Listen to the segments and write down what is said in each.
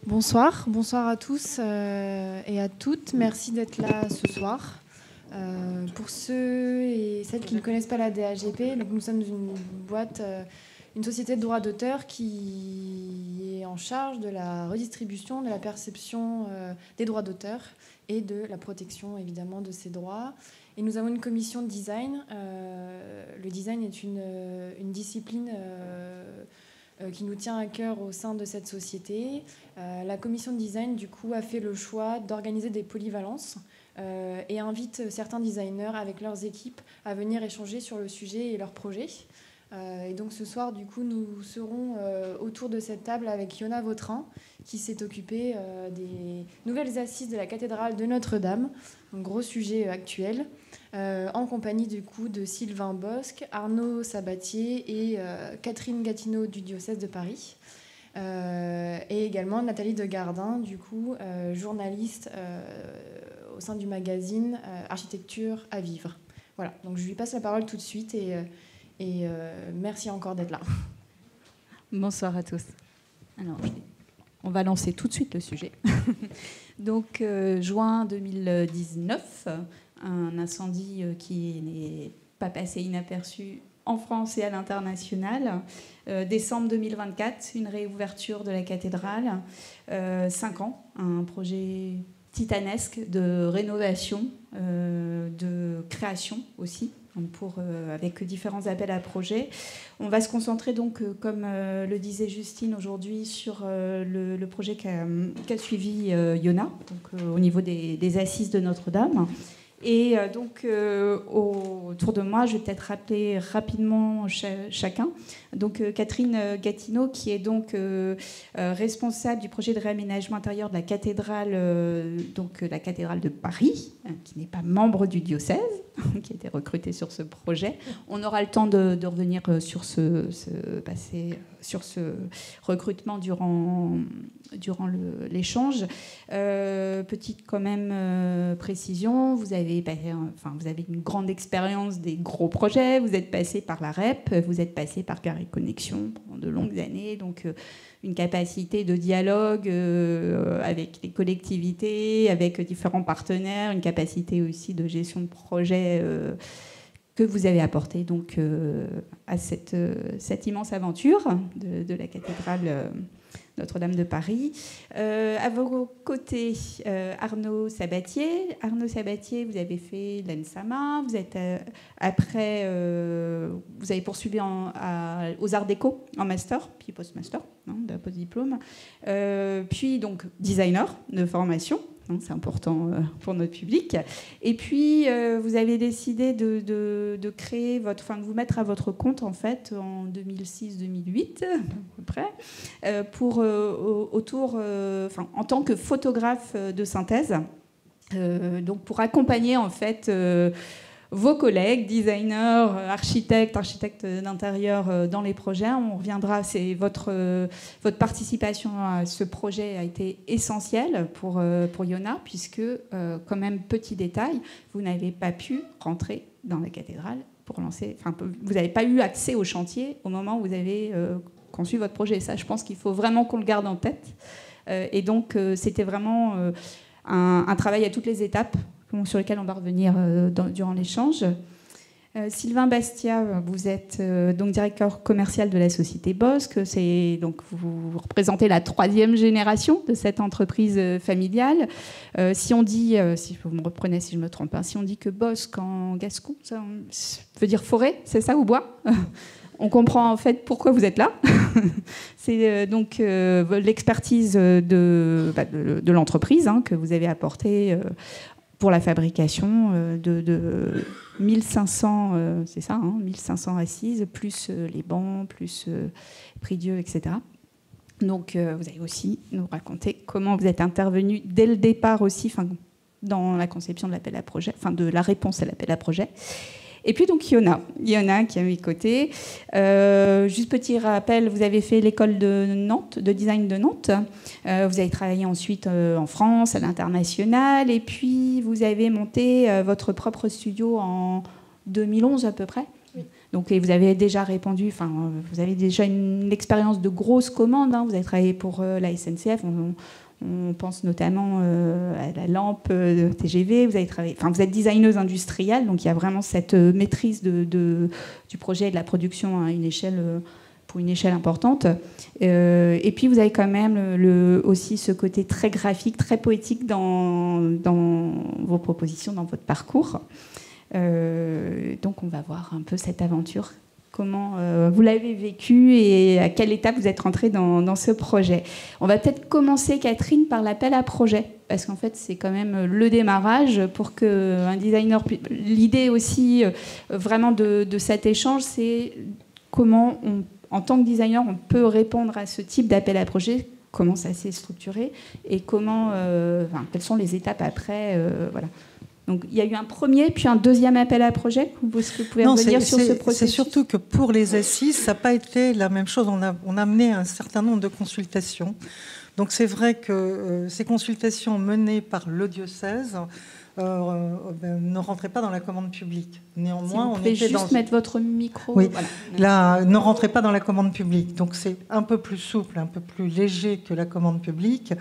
Bonsoir à tous et à toutes. Merci d'être là ce soir. Pour ceux et celles qui ne connaissent pas la DAGP, donc nous sommes une boîte, une société de droit d'auteur qui est en charge de la redistribution, de la perception des droits d'auteur et de la protection évidemment de ces droits. Et nous avons une commission de design. Le design est une discipline qui nous tient à cœur au sein de cette société. La commission de design, du coup, a fait le choix d'organiser des polyvalences et invite certains designers avec leurs équipes à venir échanger sur le sujet et leurs projets. Et donc ce soir, du coup, nous serons autour de cette table avec Yona Vautrin, qui s'est occupée des nouvelles assises de la cathédrale de Notre-Dame, un gros sujet actuel, en compagnie du coup de Sylvain Bosc, Arnaud Sabatier et Catherine Gatineau du diocèse de Paris. Et également Nathalie de Gardin, du coup, journaliste au sein du magazine Architecture à vivre. Voilà, donc je lui passe la parole tout de suite et merci encore d'être là. Bonsoir à tous. Alors, on va lancer tout de suite le sujet. Donc, juin 2019, un incendie qui n'est pas passé inaperçu en France et à l'international. Décembre 2024, une réouverture de la cathédrale. 5 ans, un projet titanesque de rénovation, de création aussi, avec différents appels à projets. On va se concentrer donc, comme le disait Justine aujourd'hui, sur le projet qu'a suivi Yona, donc, au niveau des assises de Notre-Dame. Et donc, autour de moi, je vais peut-être rappeler rapidement chacun. Donc, Catherine Gatineau, qui est donc responsable du projet de réaménagement intérieur de la cathédrale, donc la cathédrale de Paris, qui n'est pas membre du diocèse, qui a été recrutée sur ce projet. On aura le temps de revenir sur ce recrutement durant l'échange. Petite quand même précision, vous avez une grande expérience des gros projets, vous êtes passé par la REP, vous êtes passé par Carré Connexion pendant de longues années, donc une capacité de dialogue avec les collectivités, avec différents partenaires, une capacité aussi de gestion de projet que vous avez apporté donc à cette immense aventure de la cathédrale Notre-Dame de Paris. À vos côtés, Arnaud Sabatier. Arnaud Sabatier, vous avez fait l'ENSAMA, vous êtes vous avez poursuivi aux Arts Déco en master, puis post-master, d'un post-diplôme, puis donc designer de formation. C'est important pour notre public. Et puis, vous avez décidé de créer de vous mettre à votre compte, en fait, en 2006-2008, à peu près, en tant que photographe de synthèse, donc pour accompagner, en fait, vos collègues, designers, architectes d'intérieur dans les projets. On reviendra, votre participation à ce projet a été essentielle pour Yona, puisque, quand même, petit détail, vous n'avez pas pu rentrer dans la cathédrale pour lancer... vous n'avez pas eu accès au chantier au moment où vous avez conçu votre projet. Ça, je pense qu'il faut vraiment qu'on le garde en tête. Et donc, c'était vraiment un travail à toutes les étapes sur lesquels on va revenir durant l'échange. Sylvain Bastia, vous êtes donc directeur commercial de la société Bosc. Donc vous représentez la 3e génération de cette entreprise familiale. Si on dit, si vous me reprenez si je me trompe, si on dit que Bosc en gascon, ça veut dire forêt, c'est ça, ou bois? On comprend en fait pourquoi vous êtes là. C'est donc l'expertise de l'entreprise que vous avez apportée pour la fabrication de 1500, c'est ça, 1500 assises, plus les bancs, plus prie-dieu, etc. Donc, vous allez aussi nous raconter comment vous êtes intervenu dès le départ aussi, dans la conception de l'appel à projet, de la réponse à l'appel à projet. Et puis donc Yona qui est à mes côtés. Juste petit rappel, vous avez fait l'école de Nantes, de design de Nantes. Vous avez travaillé ensuite en France, à l'international, et puis vous avez monté votre propre studio en 2011 à peu près. Oui. Donc, et vous avez déjà répondu, enfin, vous avez déjà une expérience de grosses commandes. Hein. Vous avez travaillé pour la SNCF. On pense notamment à la lampe de TGV. Vous avez travaillé, enfin, vous êtes designeuse industrielle, donc il y a vraiment cette maîtrise du projet et de la production à une échelle, pour une échelle importante. Et puis vous avez quand même aussi ce côté très graphique, très poétique dans vos propositions, dans votre parcours. Donc on va voir un peu cette aventure. Comment vous l'avez vécu et à quelle étape vous êtes rentrée dans ce projet. On va peut-être commencer, Catherine, par l'appel à projet, parce qu'en fait, c'est quand même le démarrage pour qu'un designer... L'idée aussi, vraiment, de cet échange, c'est comment, en tant que designer, on peut répondre à ce type d'appel à projet, comment ça s'est structuré, et comment, quelles sont les étapes après, voilà. Donc, il y a eu un premier, puis un deuxième appel à projet. Est-ce que vous pouvez revenir sur ce processus ? C'est surtout que pour les assises, ça n'a pas été la même chose. On a mené un certain nombre de consultations. Donc, c'est vrai que ces consultations menées par le diocèse ne rentraient pas dans la commande publique. Néanmoins, on était juste mettre votre micro. Oui, voilà. Là, ne rentrez pas dans la commande publique. Donc, c'est un peu plus souple, un peu plus léger que la commande publique,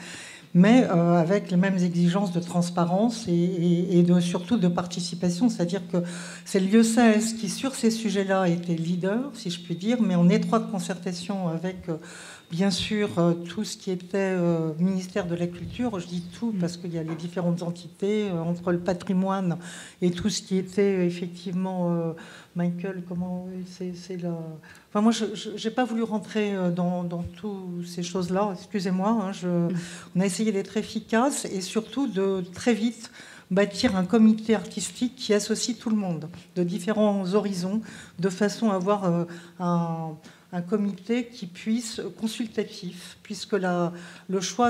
mais avec les mêmes exigences de transparence et surtout de participation. C'est-à-dire que c'est le diocèse qui, sur ces sujets-là, était leader, si je puis dire, mais en étroite concertation avec, bien sûr, tout ce qui était ministère de la Culture. Je dis tout parce qu'il y a les différentes entités, entre le patrimoine et tout ce qui était effectivement... Michael, comment c'est là. Enfin, moi, je n'ai pas voulu rentrer dans toutes ces choses-là. Excusez-moi. On a essayé d'être efficace et surtout de très vite bâtir un comité artistique qui associe tout le monde de différents horizons, de façon à avoir un comité qui puisse consultatif, puisque le choix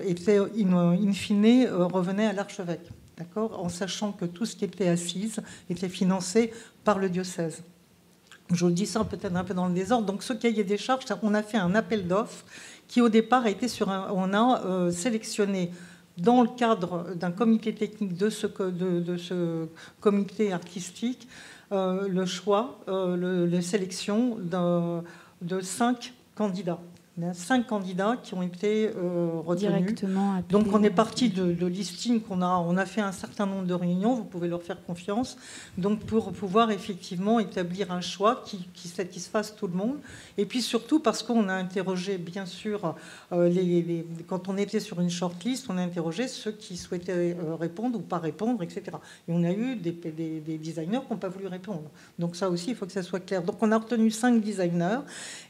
était in fine revenait à l'archevêque. D'accord, en sachant que tout ce qui était assise était financé par le diocèse. Je vous dis ça peut-être un peu dans le désordre. Donc, ce cahier des charges, on a fait un appel d'offres qui, au départ, a été on a sélectionné, dans le cadre d'un comité technique de ce comité artistique, le choix, la sélection de 5 candidats. Il y a 5 candidats qui ont été retenus. Directement appelés. Donc on est parti de listing on a fait un certain nombre de réunions, vous pouvez leur faire confiance, donc pour pouvoir effectivement établir un choix qui satisfasse tout le monde. Et puis surtout parce qu'on a interrogé, bien sûr, quand on était sur une shortlist, on a interrogé ceux qui souhaitaient répondre ou pas répondre, etc. Et on a eu des designers qui n'ont pas voulu répondre. Donc ça aussi, il faut que ça soit clair. Donc on a retenu 5 designers,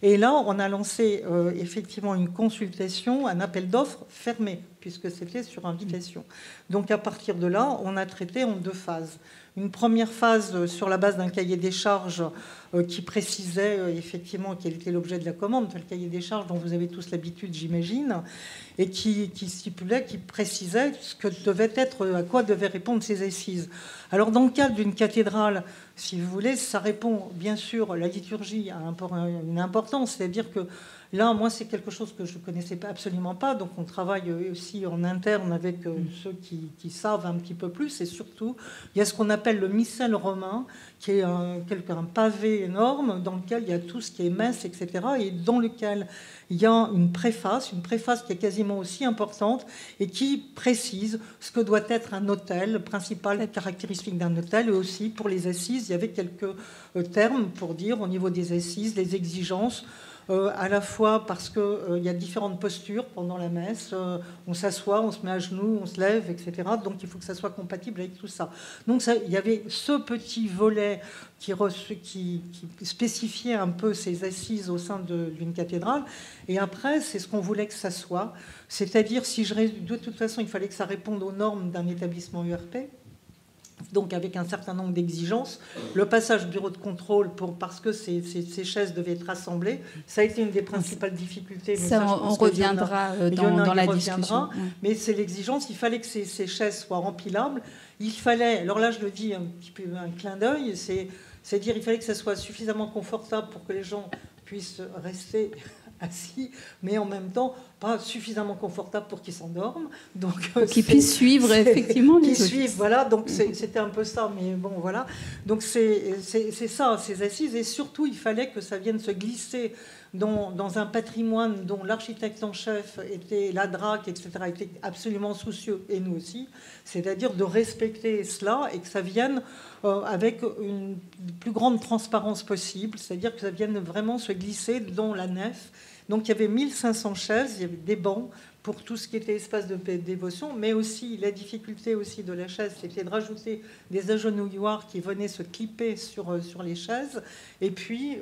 et là on a lancé effectivement une consultation, un appel d'offres fermé, puisque c'était sur invitation. Donc à partir de là, on a traité en 2 phases. Une première phase sur la base d'un cahier des charges qui précisait effectivement quel était l'objet de la commande, le cahier des charges dont vous avez tous l'habitude, j'imagine, et qui stipulait, qui précisait ce que devait être, à quoi devaient répondre ces assises. Alors dans le cadre d'une cathédrale, si vous voulez, ça répond bien sûr, la liturgie a une importance, c'est-à-dire que là, moi, c'est quelque chose que je ne connaissais absolument pas. Donc, on travaille aussi en interne avec ceux qui savent un petit peu plus. Et surtout, il y a ce qu'on appelle le missel romain, qui est un pavé énorme dans lequel il y a tout ce qui est messe, etc. Et dans lequel il y a une préface qui est quasiment aussi importante et qui précise ce que doit être un autel, principale caractéristique d'un autel. Et aussi, pour les assises, il y avait quelques termes pour dire, au niveau des assises, les exigences, à la fois parce qu'il y a différentes postures pendant la messe, on s'assoit, on se met à genoux, on se lève, etc. Donc il faut que ça soit compatible avec tout ça. Donc il y avait ce petit volet qui spécifiait un peu ces assises au sein d'une cathédrale. Et après, c'est ce qu'on voulait que ça soit. C'est-à-dire, de toute façon, il fallait que ça réponde aux normes d'un établissement URP. Donc avec un certain nombre d'exigences. Le passage au bureau de contrôle, parce que ces chaises devaient être assemblées, ça a été une des principales difficultés. Mais ça on reviendra dans la discussion. Mais c'est l'exigence, il fallait que ces chaises soient rempilables. Il fallait, alors là je le dis un petit peu un clin d'œil, c'est-à-dire il fallait que ça soit suffisamment confortable pour que les gens puissent rester assis, mais en même temps pas suffisamment confortables pour qu'ils s'endorment. Donc, qu'ils puissent suivre effectivement les qu'ils suivent, voilà. Donc c'était un peu ça, mais bon, voilà. Donc c'est ça, ces assises. Et surtout, il fallait que ça vienne se glisser dans un patrimoine dont l'architecte en chef était, la DRAC, etc., était absolument soucieux, et nous aussi, c'est-à-dire de respecter cela et que ça vienne avec une plus grande transparence possible, c'est-à-dire que ça vienne vraiment se glisser dans la nef. Donc il y avait 1500 chaises, il y avait des bancs pour tout ce qui était espace de dévotion, mais aussi la difficulté aussi de la chaise, c'était de rajouter des agenouilloirs qui venaient se clipper sur les chaises, et puis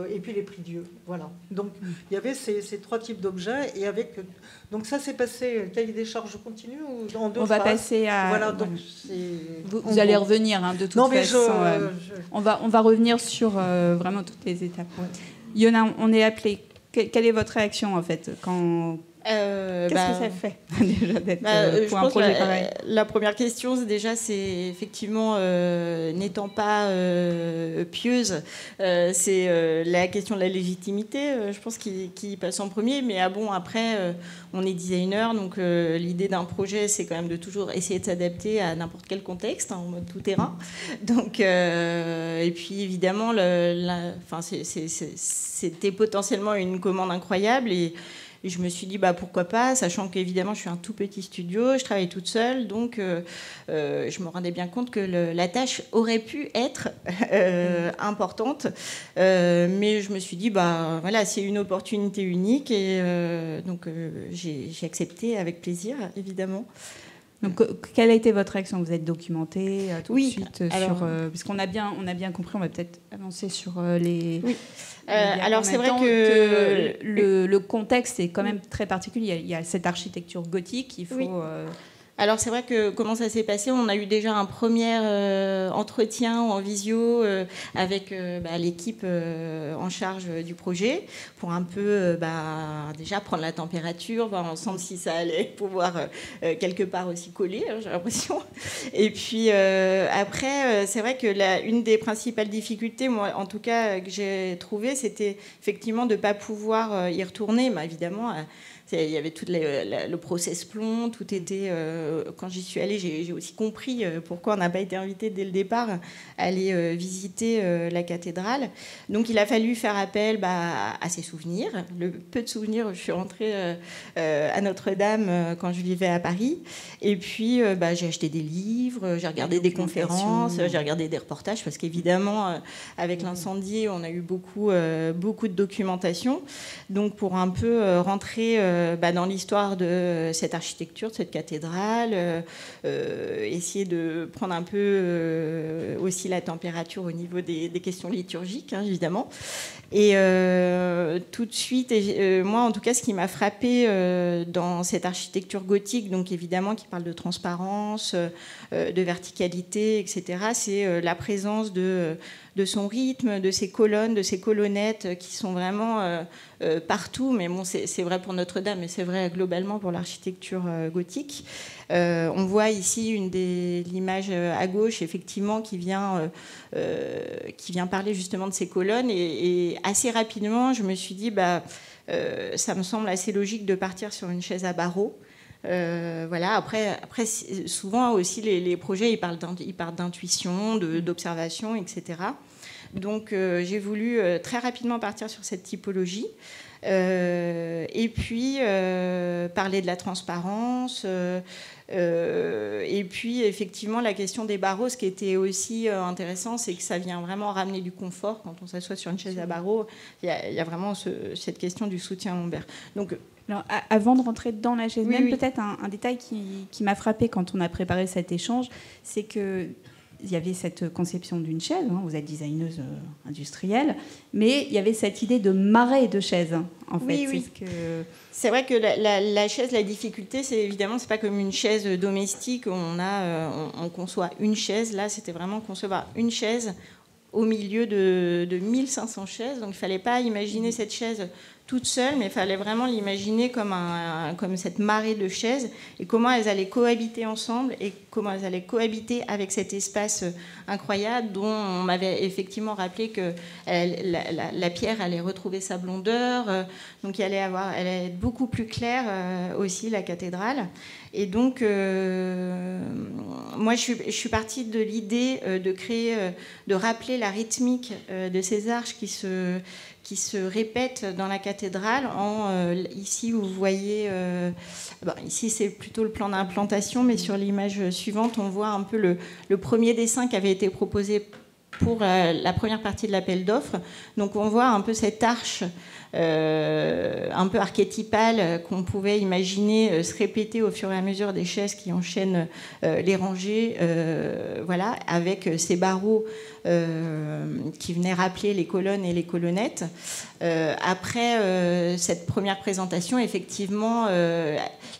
les prie-dieux. Voilà. Donc il y avait ces trois types d'objets, et donc ça s'est passé. Cahier des charges continue ou en deux phases. On va passer à. Voilà. Donc vous allez revenir de toute façon. On va revenir sur vraiment toutes les étapes. Ouais. Yona, on est appelé. Quelle est votre réaction en fait quand qu'est-ce que ça fait déjà d'être pour un projet pareil? La première question, c'est effectivement, n'étant pas pieuse, c'est la question de la légitimité, je pense, qui passe en premier. Mais après, on est designer, donc l'idée d'un projet, c'est quand même de toujours essayer de s'adapter à n'importe quel contexte, en mode tout terrain. Donc, et puis évidemment, c'était potentiellement une commande incroyable, et je me suis dit pourquoi pas, sachant qu'évidemment je suis un tout petit studio, je travaille toute seule, donc je me rendais bien compte que la tâche aurait pu être importante, mais je me suis dit voilà, c'est une opportunité unique, et donc j'ai accepté avec plaisir, évidemment. Donc, quelle a été votre réaction? Vous êtes documenté tout de suite alors, puisqu'on a bien compris, on va peut-être avancer sur les... Oui. Alors c'est vrai que le contexte est quand même très particulier. Il y a cette architecture gothique, il faut... Oui. Alors c'est vrai que comment ça s'est passé, on a eu déjà un premier entretien en visio avec l'équipe en charge du projet pour un peu déjà prendre la température, voir ensemble si ça allait pouvoir quelque part aussi coller, j'ai l'impression. Et puis après, c'est vrai que une des principales difficultés, moi en tout cas, que j'ai trouvé, c'était effectivement de ne pas pouvoir y retourner, mais évidemment... Il y avait tout le process plomb, tout était... quand j'y suis allée, j'ai aussi compris pourquoi on n'a pas été invité dès le départ à aller visiter la cathédrale. Donc il a fallu faire appel à ses souvenirs. Le peu de souvenirs, je suis rentrée à Notre-Dame quand je vivais à Paris. Et puis j'ai acheté des livres, j'ai regardé des conférences, j'ai regardé des reportages, parce qu'évidemment, avec l'incendie, on a eu beaucoup de documentation. Donc pour un peu rentrer... dans l'histoire de cette architecture, de cette cathédrale, essayer de prendre un peu aussi la température au niveau des questions liturgiques, évidemment. Et tout de suite, moi en tout cas, ce qui m'a frappé dans cette architecture gothique, donc évidemment qui parle de transparence, de verticalité, etc., c'est la présence de son rythme, de ses colonnes, de ses colonnettes qui sont vraiment partout. Mais bon, c'est vrai pour Notre-Dame, mais c'est vrai globalement pour l'architecture gothique. On voit ici l'image à gauche, effectivement, qui vient parler justement de ces colonnes. Et assez rapidement, je me suis dit, ça me semble assez logique de partir sur une chaise à barreaux. Voilà. Après, souvent aussi, les projets, ils parlent d'intuition, d'observation, etc. Donc, j'ai voulu très rapidement partir sur cette typologie. Et puis, parler de la transparence. Et puis, effectivement, la question des barreaux, ce qui était aussi intéressant, c'est que ça vient vraiment ramener du confort. Quand on s'assoit sur une chaise à barreaux, il y a vraiment cette question du soutien lombaire. Donc, alors, avant de rentrer dans la chaise même, peut-être un détail qui m'a frappé quand on a préparé cet échange, c'est qu'il y avait cette conception d'une chaise, vous êtes designeuse industrielle, mais il y avait cette idée de marais de chaises, en fait. Oui. C'est vrai que la chaise, la difficulté, c'est évidemment, c'est pas comme une chaise domestique où on conçoit une chaise. Là, c'était vraiment concevoir une chaise au milieu de 1500 chaises. Donc, il ne fallait pas imaginer cette chaise toutes seules, mais il fallait vraiment l'imaginer comme cette marée de chaises et comment elles allaient cohabiter ensemble et comment elles allaient cohabiter avec cet espace incroyable dont on m'avait effectivement rappelé que la pierre allait retrouver sa blondeur, donc elle allait être beaucoup plus claire aussi, la cathédrale. Et donc, moi, je suis partie de l'idée de créer, de rappeler la rythmique de ces arches qui se répètent dans la cathédrale. Ici, vous voyez, ici c'est plutôt le plan d'implantation, mais sur l'image suivante, on voit un peu le premier dessin qui avait été proposé pour la première partie de l'appel d'offres. Donc on voit un peu cette arche un peu archétypale qu'on pouvait imaginer se répéter au fur et à mesure des chaises qui enchaînent les rangées, voilà, avec ces barreaux qui venaient rappeler les colonnes et les colonnettes. Après cette première présentation, effectivement,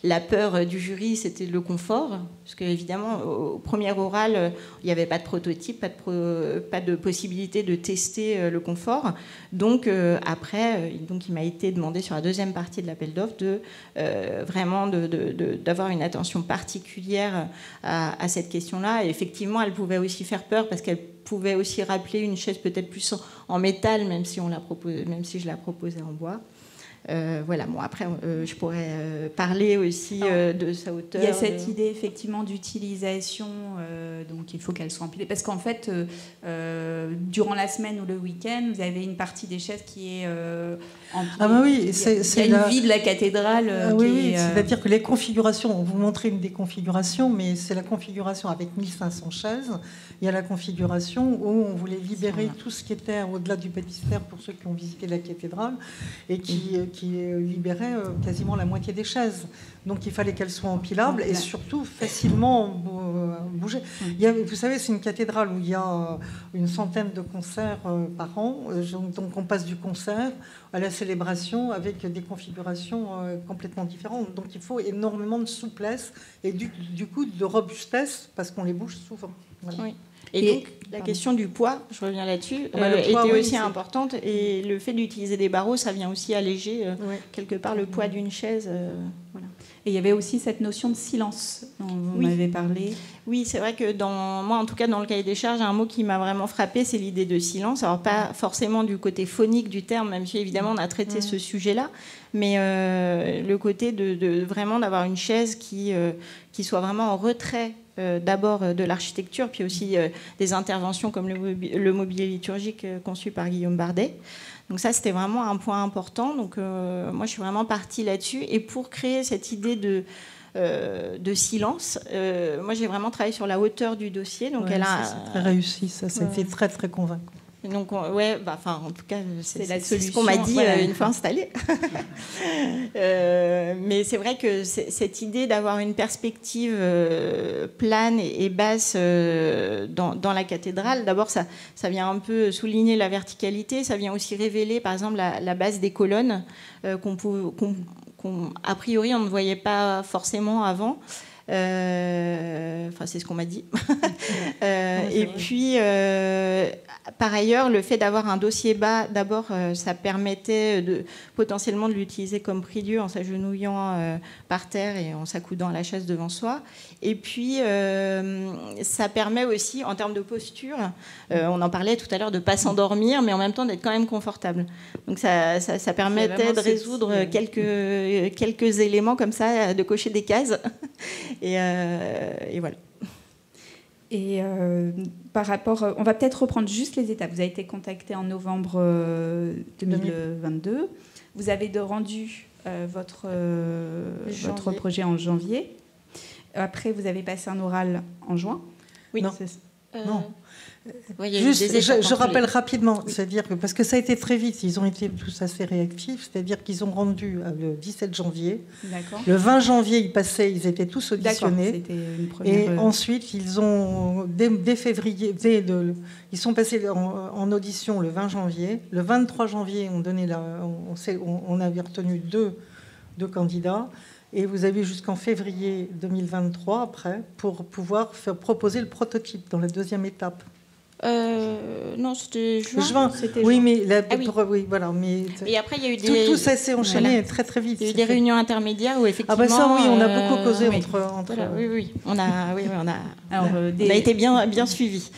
la peur du jury, c'était le confort, parce qu'évidemment, au premier oral, il n'y avait pas de prototype, pas de possibilité de tester le confort. Donc après, il m'a été demandé sur la deuxième partie de l'appel d'offres vraiment d'avoir une attention particulière à cette question-là. Et effectivement, elle pouvait aussi faire peur parce qu'elle pouvait aussi rappeler une chaise peut-être plus en métal, même si je la proposais en bois. Voilà, bon, après, je pourrais parler aussi de sa hauteur. Il y a cette idée, effectivement, d'utilisation, donc il faut qu'elle soit empilée. Parce qu'en fait, durant la semaine ou le week-end, vous avez une partie des chaises qui est empilée. Ah bah oui, il y a une vie de la cathédrale. Oui, c'est-à-dire que les configurations, on vous montrait une des configurations, mais c'est la configuration avec 1500 chaises. Il y a la configuration où on voulait libérer tout ce qui était au-delà du baptistère pour ceux qui ont visité la cathédrale et qui libérait quasiment la moitié des chaises. Donc il fallait qu'elles soient empilables et surtout facilement bouger. Vous savez, c'est une cathédrale où il y a une centaine de concerts par an. Donc on passe du concert à la célébration avec des configurations complètement différentes. Donc il faut énormément de souplesse et du coup de robustesse parce qu'on les bouge souvent. Voilà. Oui. Et donc, la question du poids, je reviens là-dessus, était aussi importante. Et le fait d'utiliser des barreaux, ça vient aussi alléger quelque part le poids d'une chaise. Voilà. Et il y avait aussi cette notion de silence dont vous m'avez parlé. Oui, c'est vrai que moi, en tout cas, dans le cahier des charges, un mot qui m'a vraiment frappé, c'est l'idée de silence. Alors, pas forcément du côté phonique du terme, même si évidemment on a traité ce sujet-là, mais le côté de vraiment d'avoir une chaise qui soit vraiment en retrait. D'abord de l'architecture, puis aussi des interventions comme le mobilier liturgique conçu par Guillaume Bardet. Donc ça, c'était vraiment un point important. Donc moi, je suis vraiment partie là-dessus. Et pour créer cette idée de silence, moi, j'ai vraiment travaillé sur la hauteur du dossier. Donc c'est très réussi, ça a été très, très convaincant. Donc, en tout cas, c'est ce qu'on m'a dit une fois installé. Mais c'est vrai que cette idée d'avoir une perspective plane et basse dans la cathédrale, d'abord, ça vient un peu souligner la verticalité. Ça vient aussi révéler, par exemple, la base des colonnes a priori, on ne voyait pas forcément avant. C'est ce qu'on m'a dit. Et puis, par ailleurs, le fait d'avoir un dossier bas, d'abord, ça permettait potentiellement de l'utiliser comme prie-dieu en s'agenouillant par terre et en s'accoudant à la chaise devant soi. Et puis, ça permet aussi, en termes de posture, on en parlait tout à l'heure, de ne pas s'endormir, mais en même temps d'être quand même confortable. Donc, ça permettait de résoudre quelques éléments comme ça, de cocher des cases. Et voilà. Et par rapport, on va peut-être reprendre juste les étapes. Vous avez été contacté en novembre 2022. Vous avez rendu votre projet en janvier. Après, vous avez passé un oral en juin. Oui. Non. Juste, je rappelle rapidement, c'est-à-dire que parce que ça a été très vite, ils ont été tous assez réactifs, c'est-à-dire qu'ils ont rendu le 17 janvier. D'accord. Le 20 janvier, ils étaient tous auditionnés. C'était une première... Et ensuite, ils ont dès février, ils sont passés en audition le 20 janvier. Le 23 janvier, on avait retenu deux candidats. Et vous avez jusqu'en février 2023 après pour pouvoir proposer le prototype dans la deuxième étape. Non, c'était juin. C'était oui, juin. mais oui, voilà. Mais et après, il y a eu tout ça s'est enchaîné très très vite. Il y a eu des réunions intermédiaires où effectivement. Ah bah ça, oui, on a beaucoup causé entre. Voilà, oui, on a été bien suivis.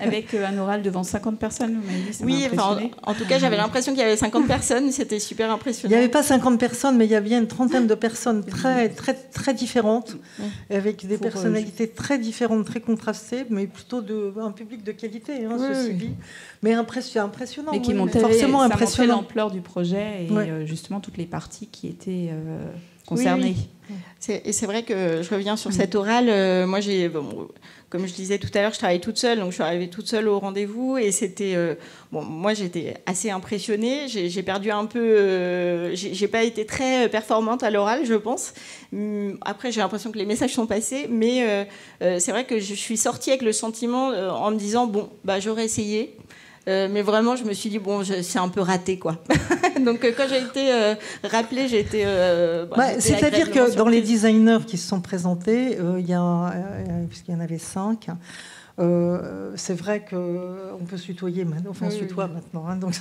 Avec un oral devant 50 personnes, vous m'avez dit, ça oui, m'a impressionné. En tout cas, j'avais l'impression qu'il y avait 50 personnes, c'était super impressionnant. Il n'y avait pas 50 personnes, mais il y avait une trentaine de personnes très, très, très différentes, avec des personnalités très différentes, très contrastées, mais plutôt un public de qualité, ceci dit. Mais impressionnant. Mais qui montrait l'ampleur du projet et justement toutes les parties qui étaient concernées. Oui. Et c'est vrai que je reviens sur cette orale. Moi, comme je disais tout à l'heure, je travaille toute seule, donc je suis arrivée toute seule au rendez-vous et c'était moi j'étais assez impressionnée. J'ai perdu un peu, j'ai pas été très performante à l'oral, je pense. Après, j'ai l'impression que les messages sont passés, mais c'est vrai que je suis sortie avec le sentiment en me disant j'aurais essayé. Mais vraiment, je me suis dit, c'est un peu raté, quoi. Donc, quand j'ai été rappelée, j'ai été... c'est-à-dire que dans les designers qui se sont présentés, puisqu'il y en avait 5, c'est vrai qu'on peut se tutoyer maintenant, on se tutoie maintenant. Donc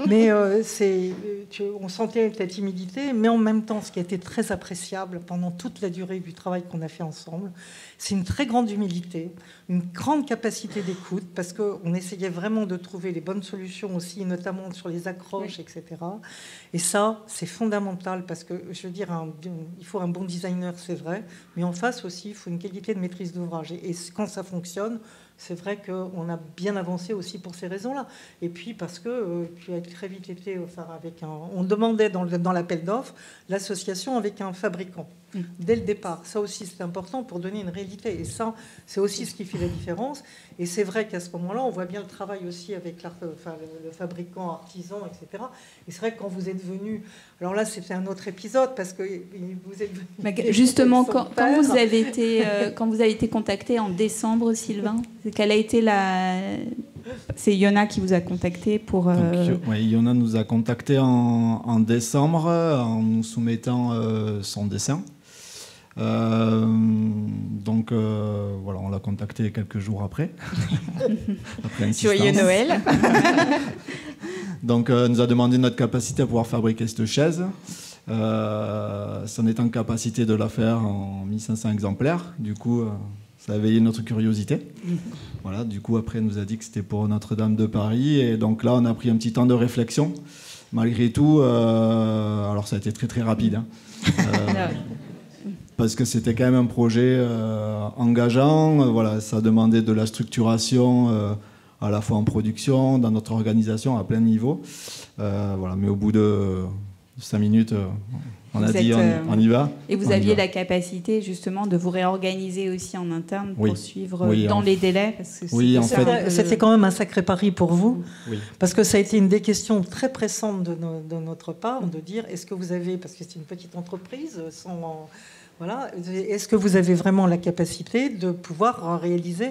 mais on sentait cette timidité, mais en même temps, ce qui a été très appréciable pendant toute la durée du travail qu'on a fait ensemble, c'est une très grande humilité, une grande capacité d'écoute, parce qu'on essayait vraiment de trouver les bonnes solutions aussi, notamment sur les accroches, etc. Et ça, c'est fondamental, parce que, je veux dire, il faut un bon designer, c'est vrai, mais en face aussi, il faut une qualité de maîtrise d'ouvrage. Et quand ça fonctionne, c'est vrai qu'on a bien avancé aussi pour ces raisons-là. Et puis parce que tu as très vite été, on demandait dans l'appel d'offres l'association avec un fabricant dès le départ. Ça aussi, c'est important pour donner une réalité. Et ça, c'est aussi ce qui fait la différence. Et c'est vrai qu'à ce moment-là, on voit bien le travail aussi avec le fabricant, artisan, etc. Et c'est vrai que quand vous êtes venu... Alors là, c'était un autre épisode parce que vous êtes venu... Justement, quand vous avez été contacté en décembre, Sylvain, quelle a été C'est Yona qui vous a contacté pour... Yona nous a contacté en décembre en nous soumettant son dessin. Donc voilà, on l'a contacté quelques jours après. Joyeux Noël. Donc nous a demandé notre capacité à pouvoir fabriquer cette chaise. Si on est en capacité de la faire en 1500 exemplaires, du coup ça a éveillé notre curiosité. Voilà, du coup après elle nous a dit que c'était pour Notre-Dame de Paris, et donc là on a pris un petit temps de réflexion. Malgré tout, alors ça a été très très rapide. Parce que c'était quand même un projet engageant. Voilà, ça demandait de la structuration à la fois en production, dans notre organisation, à plein niveau. Voilà, mais au bout de 5 minutes, on a dit on y va. Et vous aviez la capacité justement de vous réorganiser aussi en interne pour suivre dans les délais, parce que c'était quand même un sacré pari pour vous, parce que ça a été une des questions très pressantes de notre part, de dire est-ce que vous avez, parce que c'est une petite entreprise voilà, est-ce que vous avez vraiment la capacité de pouvoir réaliser?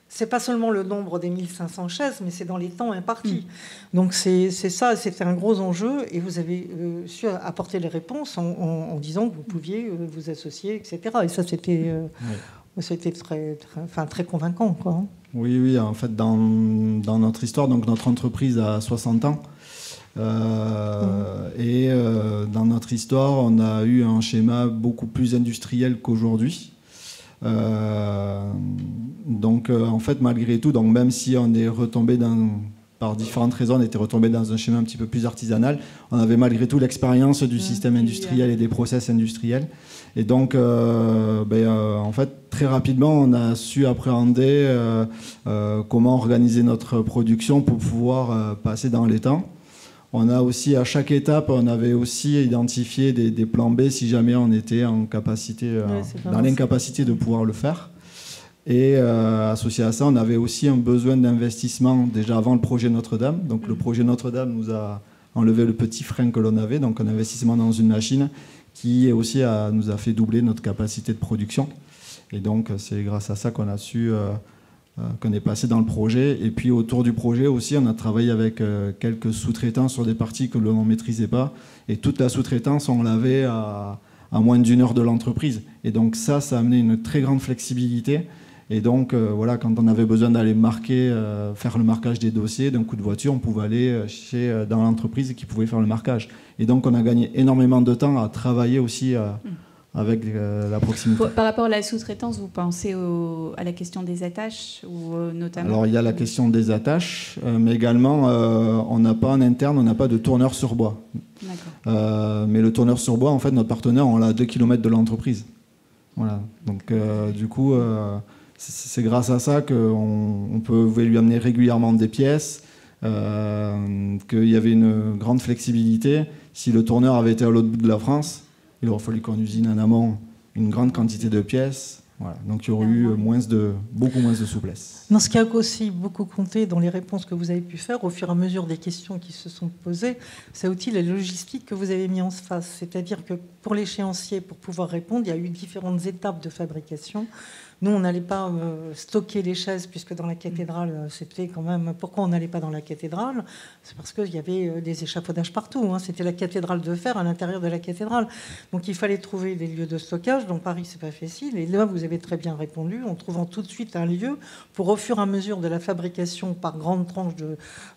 C'est pas seulement le nombre des 1500 chaises, mais c'est dans les temps impartis. Donc c'est ça, c'était un gros enjeu, et vous avez su apporter les réponses en disant que vous pouviez vous associer, etc. Et ça, c'était très convaincant, quoi. Oui, en fait, dans notre histoire, donc notre entreprise a 60 ans. Et dans notre histoire, on a eu un schéma beaucoup plus industriel qu'aujourd'hui. Donc en fait, malgré tout, donc même si on est retombé par différentes raisons, on était retombé dans un schéma un petit peu plus artisanal, on avait malgré tout l'expérience du système industriel et des process industriels. Et donc en fait, très rapidement, on a su appréhender comment organiser notre production pour pouvoir passer dans les temps. On a aussi, à chaque étape, on avait aussi identifié des plans B si jamais on était en capacité, dans l'incapacité de pouvoir le faire. Et associé à ça, on avait aussi un besoin d'investissement déjà avant le projet Notre-Dame. Donc le projet Notre-Dame nous a enlevé le petit frein que l'on avait, donc un investissement dans une machine qui aussi nous a fait doubler notre capacité de production. Et donc c'est grâce à ça qu'on a su... qu'on est passé dans le projet. Et puis autour du projet aussi, on a travaillé avec quelques sous-traitants sur des parties que l'on ne maîtrisait pas. Et toute la sous-traitance, on l'avait à moins d'1 heure de l'entreprise. Et donc ça a amené une très grande flexibilité Et donc, voilà, quand on avait besoin d'aller faire le marquage des dossiers d'un coup de voiture, on pouvait aller dans l'entreprise qui pouvait faire le marquage. Et donc, on a gagné énormément de temps à travailler aussi avec la proximité. Par rapport à la sous-traitance, vous pensez à la question des attaches ou notamment? Alors, il y a la question des attaches, mais également, on n'a pas en interne, on n'a pas de tourneur sur bois. D'accord. Mais le tourneur sur bois, en fait, notre partenaire, on l'a à 2 km de l'entreprise. Voilà. Donc, du coup, c'est grâce à ça qu'on pouvait lui amener régulièrement des pièces, qu'il y avait une grande flexibilité. Si le tourneur avait été à l'autre bout de la France, il aurait fallu qu'on usine en amont une grande quantité de pièces. Voilà. Donc il y aurait eu beaucoup moins de souplesse. Dans ce qui a aussi beaucoup compté dans les réponses que vous avez pu faire au fur et à mesure des questions qui se sont posées, c'est aussi la logistique que vous avez mis en face. C'est-à-dire que pour l'échéancier, pour pouvoir répondre, il y a eu différentes étapes de fabrication. Nous, on n'allait pas stocker les chaises, puisque dans la cathédrale, c'était quand même... Pourquoi on n'allait pas dans la cathédrale? C'est parce qu'il y avait des échafaudages partout. Hein. C'était la cathédrale de fer à l'intérieur de la cathédrale. Donc il fallait trouver des lieux de stockage. Dans Paris, c'est pas facile. Et là, vous avez très bien répondu, en trouvant tout de suite un lieu pour, au fur et à mesure de la fabrication par grandes tranches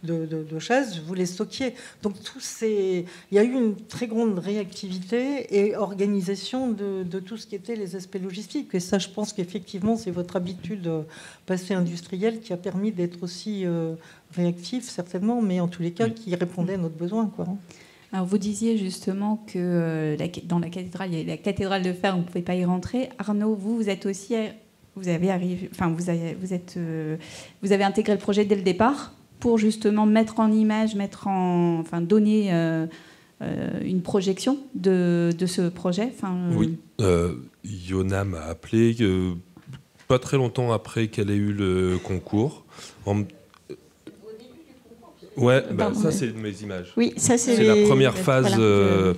de chaises, vous les stockiez. Donc il y a eu une très grande réactivité et organisation de tout ce qui était les aspects logistiques. Et ça, je pense qu'effectivement, c'est votre habitude passée industrielle qui a permis d'être aussi réactif, certainement, mais en tous les cas, qui répondait à notre besoin, quoi. Alors, vous disiez justement que dans la cathédrale, il y a la cathédrale de fer, on ne pouvait pas y rentrer. Arnaud, vous êtes aussi... Vous avez intégré le projet dès le départ pour justement mettre en image, donner une projection de ce projet. Oui, Yona m'a appelé pas très longtemps après qu'elle ait eu le concours. Ouais, ça c'est mes images. Oui, ça c'est la première phase. Voilà.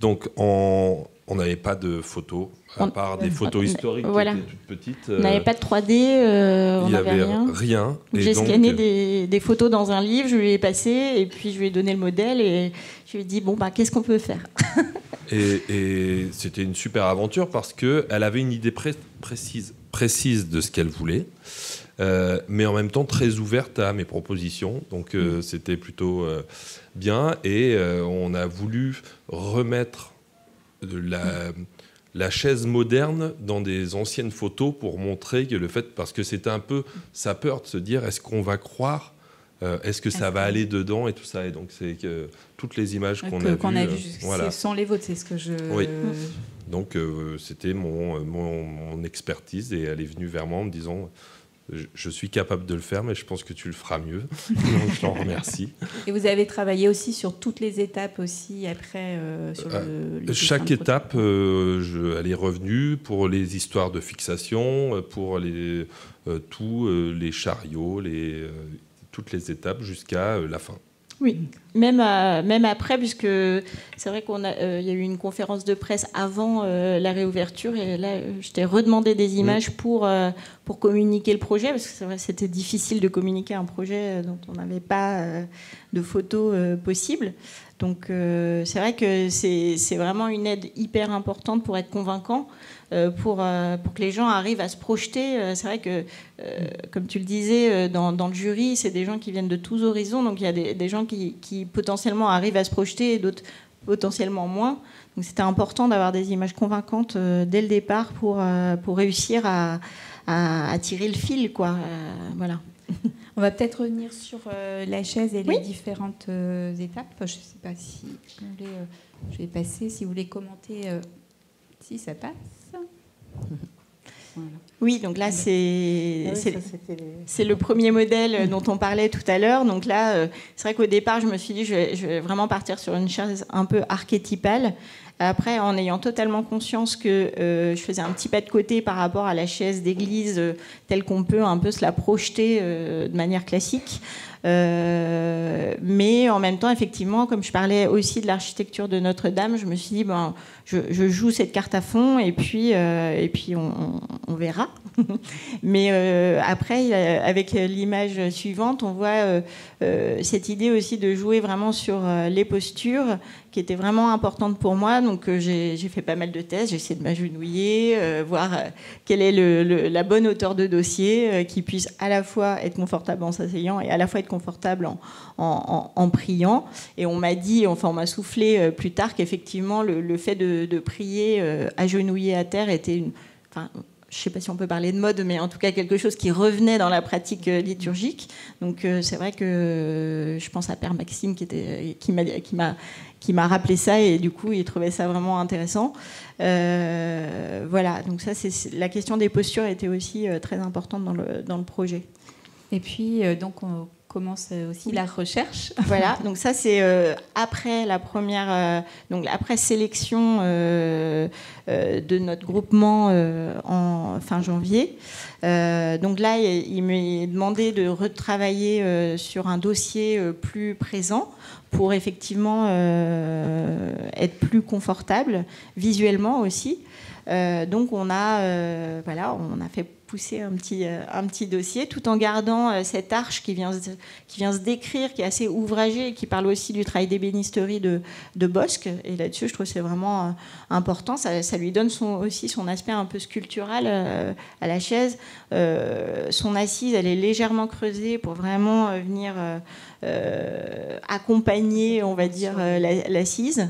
Donc on n'avait pas de photos, à part des photos historiques qui étaient toutes petites. On n'avait pas de 3D, on n'avait rien. J'ai scanné des photos dans un livre, je lui ai passé, et puis je lui ai donné le modèle, et je lui ai dit, qu'est-ce qu'on peut faire? Et c'était une super aventure parce qu'elle avait une idée précise de ce qu'elle voulait, mais en même temps très ouverte à mes propositions. Donc c'était plutôt bien. Et on a voulu remettre la chaise moderne dans des anciennes photos pour montrer que parce que c'était un peu sa peur de se dire, est-ce qu'on va croire, est-ce que ça va aller dedans et tout ça. Et donc c'est que toutes les images qu'on a vues, ce sont les vôtres, c'est ce que je... Oui. Donc c'était mon expertise, et elle est venue vers moi en me disant, je suis capable de le faire, mais je pense que tu le feras mieux. Donc je t'en remercie. Et vous avez travaillé aussi sur toutes les étapes aussi après sur chaque étape, elle est revenue pour les histoires de fixation, pour tous les chariots, toutes les étapes jusqu'à la fin. Oui, même après, puisque c'est vrai qu'il y a eu une conférence de presse avant la réouverture, et là, je t'ai redemandé des images pour communiquer le projet, parce que c'est vrai, c'était difficile de communiquer un projet dont on n'avait pas de photos possibles. Donc c'est vrai que c'est vraiment une aide hyper importante pour être convaincant, pour que les gens arrivent à se projeter. C'est vrai que, comme tu le disais, dans le jury, c'est des gens qui viennent de tous horizons, donc il y a des gens qui potentiellement arrivent à se projeter et d'autres potentiellement moins. Donc c'était important d'avoir des images convaincantes dès le départ pour réussir à tirer le fil, quoi. Voilà. On va peut-être revenir sur la chaise et les différentes étapes. Je ne sais pas si vous voulez, je vais passer, si vous voulez commenter, si ça passe. Voilà. Oui, donc là, c'est le premier modèle dont on parlait tout à l'heure. Donc là, c'est vrai qu'au départ, je me suis dit, je vais vraiment partir sur une chaise un peu archétypale. Après, en ayant totalement conscience que je faisais un petit pas de côté par rapport à la chaise d'église telle qu'on peut un peu se la projeter de manière classique. Mais en même temps, effectivement, comme je parlais aussi de l'architecture de Notre-Dame, je me suis dit, je joue cette carte à fond, et puis on verra. Mais après, avec l'image suivante, on voit cette idée aussi de jouer vraiment sur les postures, qui était vraiment importante pour moi. Donc j'ai fait pas mal de tests, j'ai essayé de m'agenouiller, voir quelle est la bonne hauteur de dossier qui puisse à la fois être confortable en s'asseyant et à la fois être confortable en priant. Et on m'a dit, enfin on m'a soufflé plus tard qu'effectivement le fait de prier agenouillé à terre était je ne sais pas si on peut parler de mode, mais en tout cas quelque chose qui revenait dans la pratique liturgique. Donc c'est vrai que je pense à Père Maxime qui m'a rappelé ça, et du coup il trouvait ça vraiment intéressant. Voilà, donc ça, la question des postures était aussi très importante dans le projet. Et puis donc on commence aussi la recherche. Voilà, donc ça c'est après la première, donc après sélection de notre groupement en fin janvier. Donc là, il m'est demandé de retravailler sur un dossier plus présent pour effectivement être plus confortable visuellement aussi. Donc on a fait pousser un petit dossier tout en gardant cette arche qui vient se décrire, qui est assez ouvragée et qui parle aussi du travail d'ébénisterie de Bosc. Et là-dessus, je trouve que c'est vraiment important. Ça lui donne aussi son aspect un peu sculptural à la chaise. Son assise, elle est légèrement creusée pour vraiment venir accompagner, on va dire, l'assise.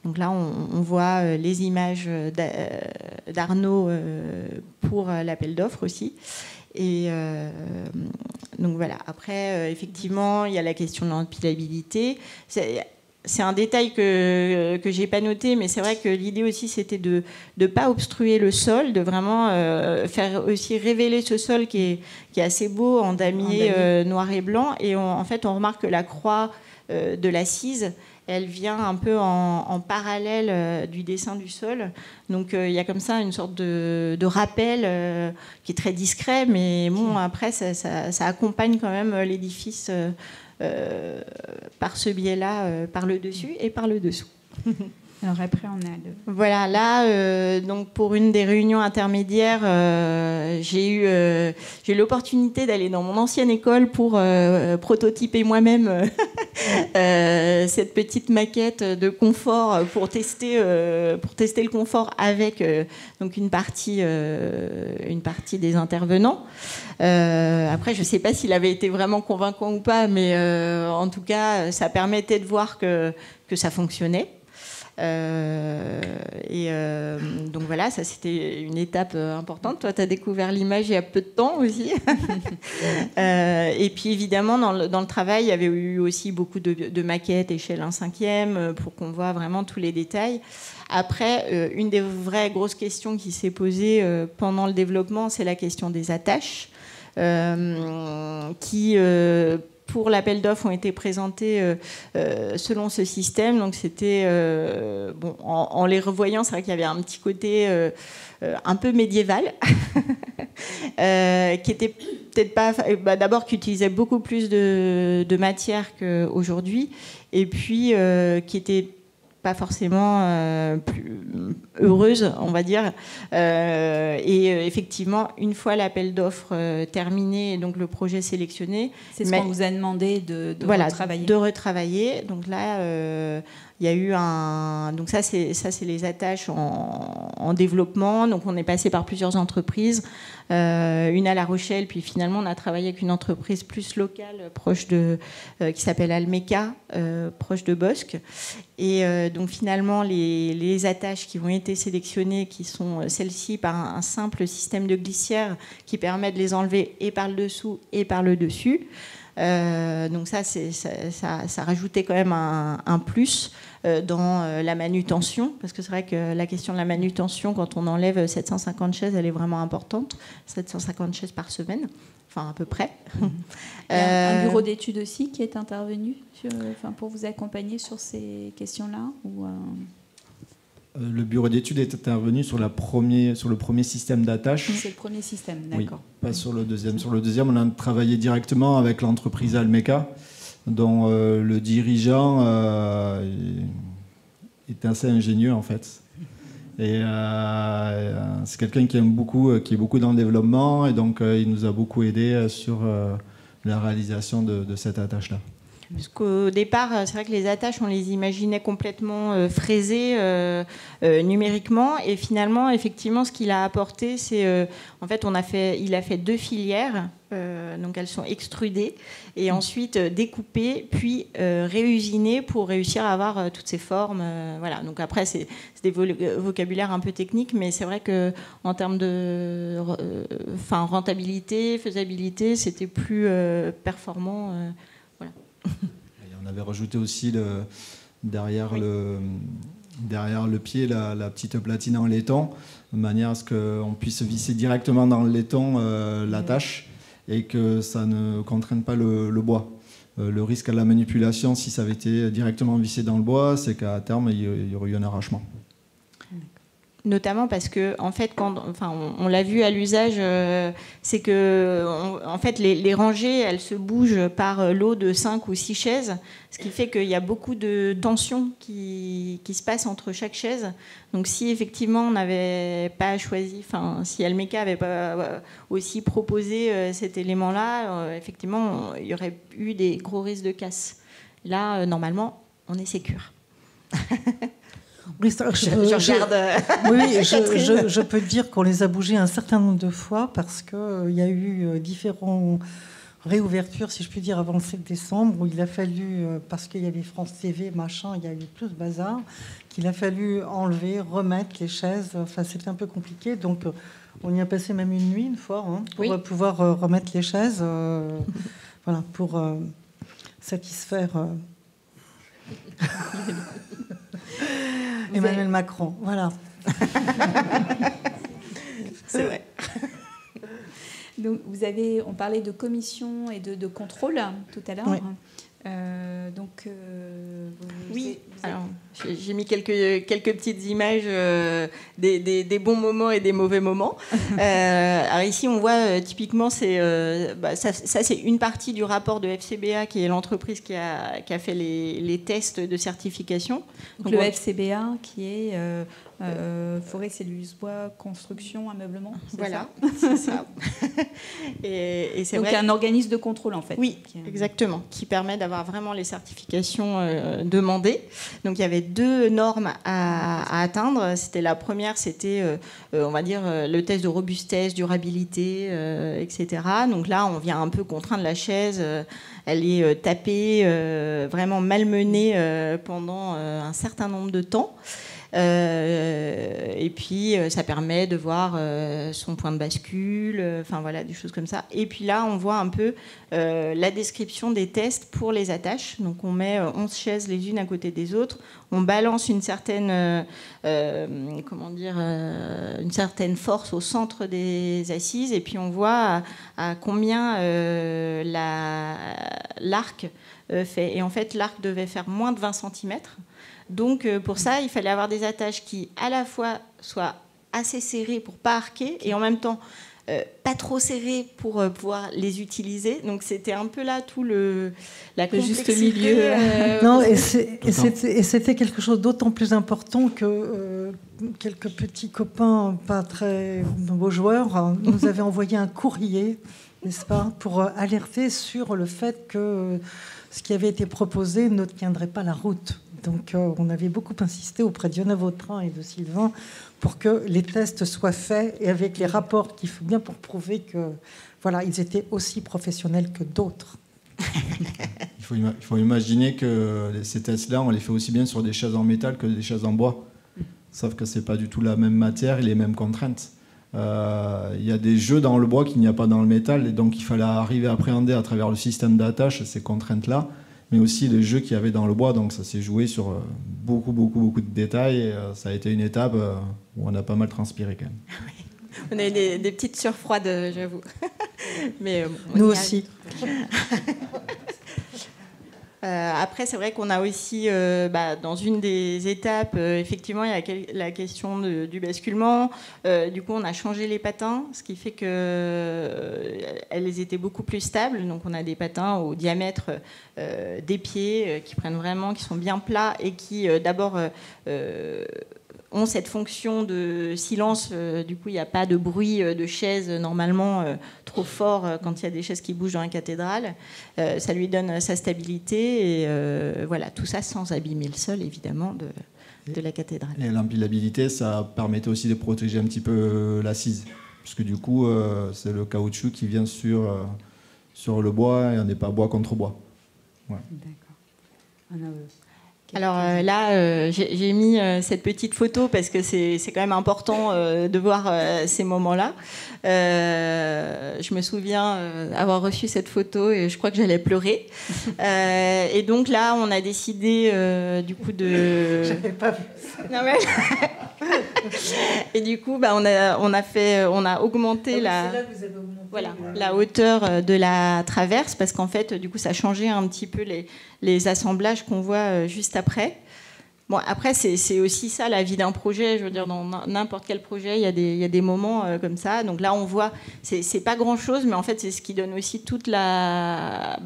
Donc là, on voit les images d'Arnaud pour l'appel d'offres aussi. Et donc voilà. Après, effectivement, il y a la question de l'empilabilité. C'est un détail que j'ai pas noté, mais c'est vrai que l'idée aussi, c'était de ne pas obstruer le sol, de vraiment faire aussi révéler ce sol qui est assez beau, en damier noir et blanc. Et en fait, on remarque que la croix de l'assise, elle vient un peu en parallèle du dessin du sol. Donc il y a comme ça une sorte de rappel qui est très discret, mais bon, après ça accompagne quand même l'édifice par ce biais-là, par le dessus et par le dessous. Alors après, on a le... Voilà, là, donc pour une des réunions intermédiaires, j'ai eu l'opportunité d'aller dans mon ancienne école pour prototyper moi-même cette petite maquette de confort pour tester le confort avec donc une partie des intervenants. Après, je ne sais pas s'il avait été vraiment convaincant ou pas, mais en tout cas, ça permettait de voir que ça fonctionnait. Donc voilà, ça c'était une étape importante. Toi, tu as découvert l'image il y a peu de temps aussi. Et puis évidemment, dans le travail, il y avait eu aussi beaucoup de maquettes, échelle 1/5, pour qu'on voit vraiment tous les détails. Après, une des vraies grosses questions qui s'est posée pendant le développement, c'est la question des attaches, qui... pour l'appel d'offres ont été présentés selon ce système. Donc c'était en les revoyant, c'est vrai qu'il y avait un petit côté un peu médiéval, qui était peut-être pas, d'abord qui utilisait beaucoup plus de matière qu'aujourd'hui, et puis qui était pas forcément plus heureuse, on va dire. Et effectivement, une fois l'appel d'offres terminé et donc le projet sélectionné... C'est ce qu'on vous a demandé de retravailler. De retravailler. Donc là, il y a eu un... Donc ça, c'est les attaches en développement. Donc on est passé par plusieurs entreprises. Une à La Rochelle, puis finalement on a travaillé avec une entreprise plus locale, proche qui s'appelle Almeca, proche de Bosc. Et donc finalement les attaches qui vont être sélectionnées, qui sont celles-ci par un simple système de glissière qui permet de les enlever et par le dessous et par le dessus. Donc ça rajoutait quand même un plus dans la manutention, parce que c'est vrai que la question de la manutention, quand on enlève 750 chaises, elle est vraiment importante. 750 chaises par semaine, enfin à peu près. Il y a un bureau d'études aussi qui est intervenu pour vous accompagner sur ces questions-là ou Le bureau d'études est intervenu sur le premier système d'attache. C'est le premier système, d'accord. Oui, pas sur le deuxième. Sur le deuxième, on a travaillé directement avec l'entreprise Almeca, dont le dirigeant est assez ingénieux en fait. Et c'est quelqu'un qui est beaucoup dans le développement, et donc il nous a beaucoup aidé sur la réalisation de cette attache-là. Parce qu'au départ, c'est vrai que les attaches, on les imaginait complètement fraisées numériquement. Et finalement, effectivement, ce qu'il a apporté, c'est... en fait, il a fait 2 filières. Donc elles sont extrudées et ensuite découpées, puis réusinées pour réussir à avoir toutes ces formes. Voilà. Donc après, c'est des vocabulaires un peu techniques, mais c'est vrai qu'en termes de rentabilité, faisabilité, c'était plus performant. Voilà. Et on avait rajouté aussi derrière le pied la petite platine en laiton, de manière à ce qu'on puisse visser directement dans le laiton l'attache et que ça ne contraigne pas le bois. Le risque à la manipulation, si ça avait été directement vissé dans le bois, c'est qu'à terme, il y aurait eu un arrachement. Notamment parce que, en fait, on l'a vu à l'usage, c'est que en fait, les rangées, elles se bougent par lot de 5 ou 6 chaises, ce qui fait qu'il y a beaucoup de tension qui se passe entre chaque chaise. Donc, si effectivement on n'avait pas choisi, si Almeca n'avait pas aussi proposé cet élément-là, effectivement, il y aurait eu des gros risques de casse. Là, normalement, on est sécure. Oui, je regarde. Je peux te dire qu'on les a bougés un certain nombre de fois parce qu'il y a eu différentes réouvertures, si je puis dire, avant le 7 décembre, où il a fallu, parce qu'il y avait France TV, machin, il y a eu tout ce bazar, qu'il a fallu enlever, remettre les chaises. Enfin, c'était un peu compliqué. Donc, on y a passé même une nuit, une fois, pour pouvoir remettre les chaises, voilà, pour satisfaire... Emmanuel Macron, voilà. C'est vrai. Donc, on parlait de commission et de contrôle tout à l'heure. Oui. Alors, j'ai mis quelques petites images des bons moments et des mauvais moments. Alors ici, on voit typiquement, ça c'est une partie du rapport de FCBA, qui est l'entreprise qui a fait les tests de certification. Donc le FCBA, qui est forêt, cellulose, bois, construction, ameublement. Voilà, c'est ça. Et c'est donc vrai un organisme de contrôle, en fait. Oui, exactement, qui permet d'avoir vraiment les certifications demandées. Donc il y avait 2 normes à atteindre. C'était la première, c'était on va dire le test de robustesse, durabilité, etc. Donc là, on vient un peu contraindre la chaise. Elle est tapée, vraiment malmenée pendant un certain nombre de temps. Et puis ça permet de voir son point de bascule, voilà, des choses comme ça. Et puis là, on voit un peu la description des tests pour les attaches. Donc on met 11 chaises les unes à côté des autres, on balance une certaine une certaine force au centre des assises, et puis on voit à combien l'arc fait. Et en fait, l'arc devait faire moins de 20 cm. Donc pour ça, il fallait avoir des attaches qui à la fois soient assez serrées pour pas arquer et en même temps pas trop serrées pour pouvoir les utiliser. Donc c'était un peu là tout la juste milieu. Non, et c'était quelque chose d'autant plus important que quelques petits copains pas très beaux joueurs nous avaient envoyé un courrier, n'est-ce pas, pour alerter sur le fait que ce qui avait été proposé ne tiendrait pas la route. Donc on avait beaucoup insisté auprès d'Yona Vautrin et de Sylvain pour que les tests soient faits et avec les rapports qu'il faut bien pour prouver que voilà, ils étaient aussi professionnels que d'autres. Il faut imaginer que ces tests-là, on les fait aussi bien sur des chaises en métal que des chaises en bois. Sauf que c'est pas du tout la même matière et les mêmes contraintes. Il y a des jeux dans le bois qu'il n'y a pas dans le métal, et donc il fallait arriver à appréhender à travers le système d'attache ces contraintes-là, mais aussi les jeux qu'il y avait dans le bois. Donc ça s'est joué sur beaucoup de détails, et ça a été une étape où on a pas mal transpiré quand même. On a eu des petites sueurs froides, j'avoue. Mais nous aussi. Après, c'est vrai qu'on a aussi, dans une des étapes, effectivement, il y a la question du basculement. Du coup, on a changé les patins, ce qui fait qu'elles étaient beaucoup plus stables. Donc, on a des patins au diamètre des pieds qui prennent vraiment, qui sont bien plats et qui, d'abord, ont cette fonction de silence. Du coup, il n'y a pas de bruit de chaises normalement trop fort quand il y a des chaises qui bougent dans la cathédrale. Ça lui donne sa stabilité et voilà, tout ça sans abîmer le sol évidemment de la cathédrale. Et l'empilabilité, ça permettait aussi de protéger un petit peu l'assise, puisque du coup, c'est le caoutchouc qui vient sur le bois et on n'est pas bois contre bois. Voilà. D'accord. Alors là, j'ai mis cette petite photo parce que c'est quand même important de voir ces moments-là. Je me souviens avoir reçu cette photo et je crois que j'allais pleurer. Et donc là, on a décidé du coup de... J'avais pas vu ça. Non, mais... Et du coup, on a augmenté la hauteur de la traverse parce qu'en fait, du coup, ça changeait un petit peu les assemblages qu'on voit juste après. Bon, après, c'est aussi ça la vie d'un projet. Je veux dire, dans n'importe quel projet, il y a des moments comme ça. Donc là, on voit, c'est pas grand-chose, mais en fait, c'est ce qui donne aussi toute la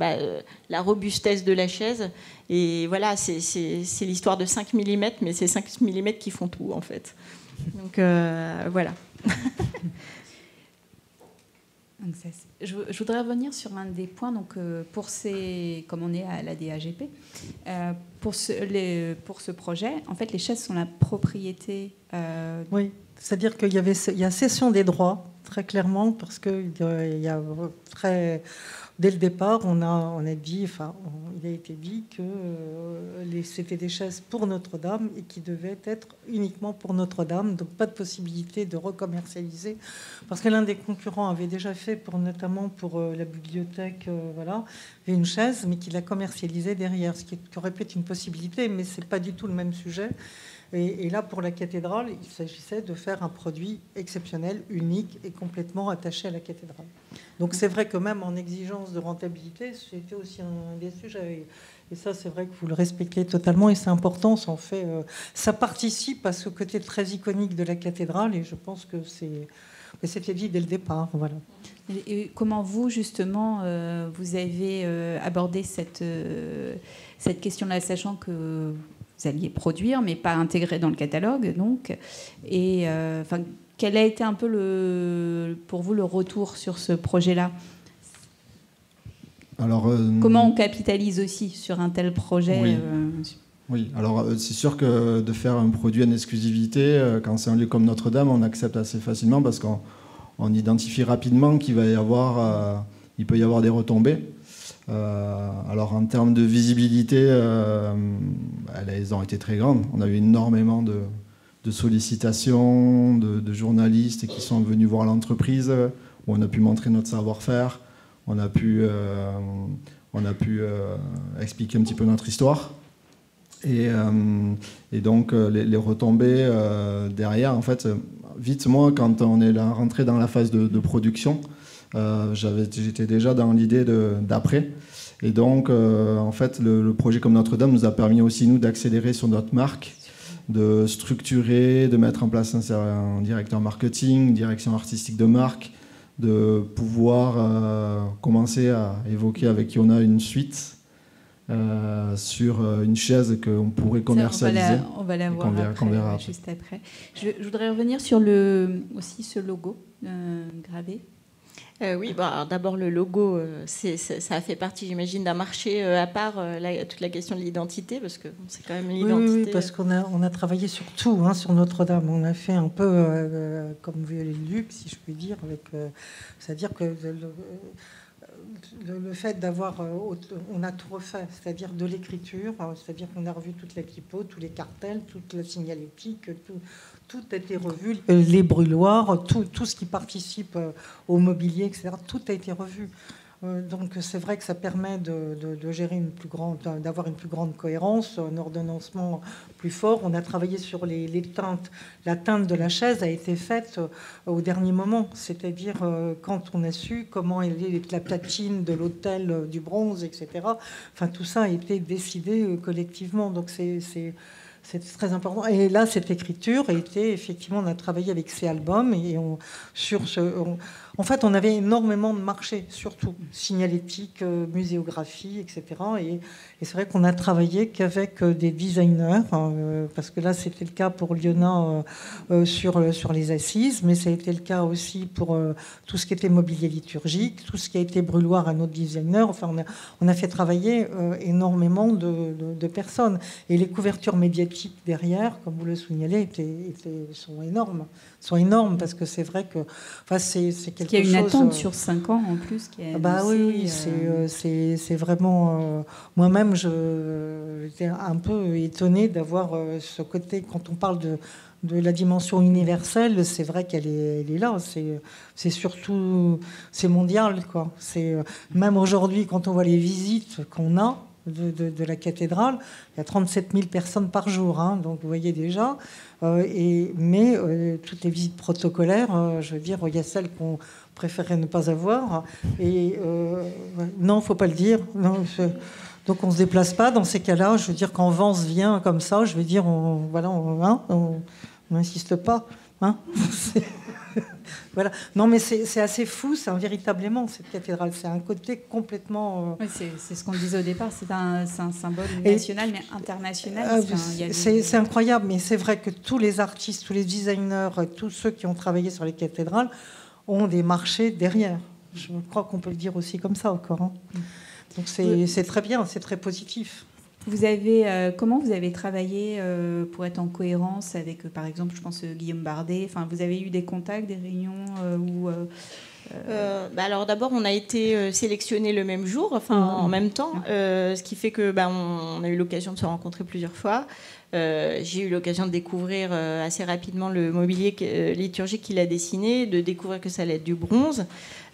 robustesse de la chaise. Et voilà, c'est l'histoire de 5 mm, mais c'est 5 mm qui font tout, en fait. Donc voilà. Je voudrais revenir sur un des points. Donc, comme on est à la DAGP, pour ce projet, en fait, les chaises sont la propriété. Oui, c'est-à-dire qu'il y a cession des droits, très clairement, parce qu'il y a dès le départ, il a été dit que c'était des chaises pour Notre-Dame et qui devaient être uniquement pour Notre-Dame, donc pas de possibilité de recommercialiser, parce que l'un des concurrents avait déjà fait, notamment pour la bibliothèque, une chaise, mais qui la commercialisait derrière, ce qui aurait pu être une possibilité, mais c'est pas du tout le même sujet. Et là, pour la cathédrale, il s'agissait de faire un produit exceptionnel, unique et complètement attaché à la cathédrale. Donc c'est vrai que même en exigence de rentabilité, c'était aussi un des sujets. Et ça, c'est vrai que vous le respectez totalement et c'est important. Ça participe à ce côté très iconique de la cathédrale et je pense que c'était dit dès le départ. Voilà. Et comment vous, justement, vous avez abordé cette question-là, sachant que vous alliez produire, mais pas intégrer dans le catalogue, donc. Et quel a été un peu pour vous le retour sur ce projet-là ? Alors, comment on capitalise aussi sur un tel projet ? Oui, alors c'est sûr que de faire un produit en exclusivité, quand c'est un lieu comme Notre-Dame, on accepte assez facilement parce qu'on identifie rapidement qu'il peut y avoir des retombées. Alors en termes de visibilité, elles ont été très grandes. On a eu énormément de sollicitations, de journalistes qui sont venus voir l'entreprise, où on a pu montrer notre savoir-faire, on a pu expliquer un petit peu notre histoire. Et donc les retombées derrière, en fait, vite moi, quand on est rentré dans la phase de production, j'étais déjà dans l'idée d'après. Et donc, en fait, le projet comme Notre-Dame nous a permis aussi, nous, d'accélérer sur notre marque, de structurer, de mettre en place un directeur marketing, direction artistique de marque, de pouvoir commencer à évoquer avec Yona une suite sur une chaise qu'on pourrait commercialiser. On va la voir après, juste après. Je voudrais revenir sur aussi ce logo gravé. Oui, d'abord le logo, ça a fait partie, j'imagine, d'un marché à part, toute la question de l'identité, parce que c'est quand même l'identité. Oui, parce qu'on a travaillé sur tout, sur Notre-Dame. On a fait un peu comme Viollet-le-Duc, si je puis dire, c'est-à-dire que le fait d'avoir... on a tout refait, c'est-à-dire de l'écriture, c'est-à-dire qu'on a revu toute la typo, tous les cartels, toute la signalétique, tout a été revu, les brûloirs, tout ce qui participe au mobilier, etc., tout a été revu. Donc c'est vrai que ça permet de gérer d'avoir une plus grande cohérence, un ordonnancement plus fort. On a travaillé sur les teintes. La teinte de la chaise a été faite au dernier moment, c'est-à-dire quand on a su comment est la platine de l'autel du bronze, etc. Enfin, tout ça a été décidé collectivement. Donc c'est très important. Et là, cette écriture a été, effectivement, on a travaillé avec ces albums et En fait, on avait énormément de marchés, surtout signalétique, muséographie, etc. Et c'est vrai qu'on a travaillé qu'avec des designers, parce que là, c'était le cas pour Liona sur les assises, mais ça a été le cas aussi pour tout ce qui était mobilier liturgique, tout ce qui a été brûloir à notre designer. Enfin, on a fait travailler énormément de personnes. Et les couvertures médiatiques derrière, comme vous le signalez, sont énormes, parce que c'est vrai que c'est quelque chose... Il y a une attente sur 5 ans en plus qui est oui, c'est vraiment... moi-même, j'étais un peu étonnée d'avoir ce côté, quand on parle de la dimension universelle, c'est vrai qu'elle est là. C'est surtout... C'est mondial, quoi. Même aujourd'hui, quand on voit les visites qu'on a de la cathédrale, il y a 37 000 personnes par jour, hein, donc vous voyez déjà. Mais toutes les visites protocolaires, je veux dire, il y a celles qu'on préférait ne pas avoir. Et non, il ne faut pas le dire. Non, donc on ne se déplace pas dans ces cas-là. Je veux dire, quand Vence vient comme ça, je veux dire, on n'insiste pas. Hein. Voilà. Non, mais c'est assez fou, c'est véritablement cette cathédrale. C'est un côté complètement... Oui, c'est ce qu'on disait au départ, c'est un symbole national, mais international. C'est incroyable, mais c'est vrai que tous les artistes, tous les designers, tous ceux qui ont travaillé sur les cathédrales ont des marchés derrière. Je crois qu'on peut le dire aussi comme ça encore. Hein. Donc c'est très bien, c'est très positif. Comment vous avez travaillé pour être en cohérence avec, par exemple, je pense Guillaume Bardet. Enfin, vous avez eu des contacts, des réunions Alors d'abord, on a été sélectionnés le même jour, en même temps, ce qui fait que on a eu l'occasion de se rencontrer plusieurs fois. J'ai eu l'occasion de découvrir assez rapidement le mobilier liturgique qu'il a dessiné, de découvrir que ça allait être du bronze.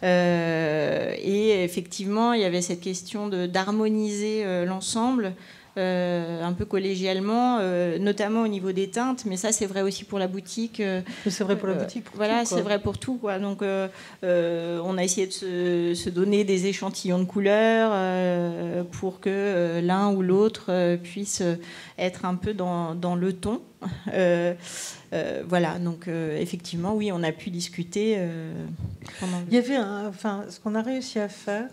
Et effectivement, il y avait cette question d'harmoniser l'ensemble. Un peu collégialement, notamment au niveau des teintes, mais ça c'est vrai aussi pour la boutique. C'est vrai pour la boutique. Voilà, c'est vrai pour tout, quoi. Donc on a essayé de se donner des échantillons de couleurs pour que l'un ou l'autre puisse être un peu dans le ton. Voilà, donc effectivement, oui, on a pu discuter. Il y avait ce qu'on a réussi à faire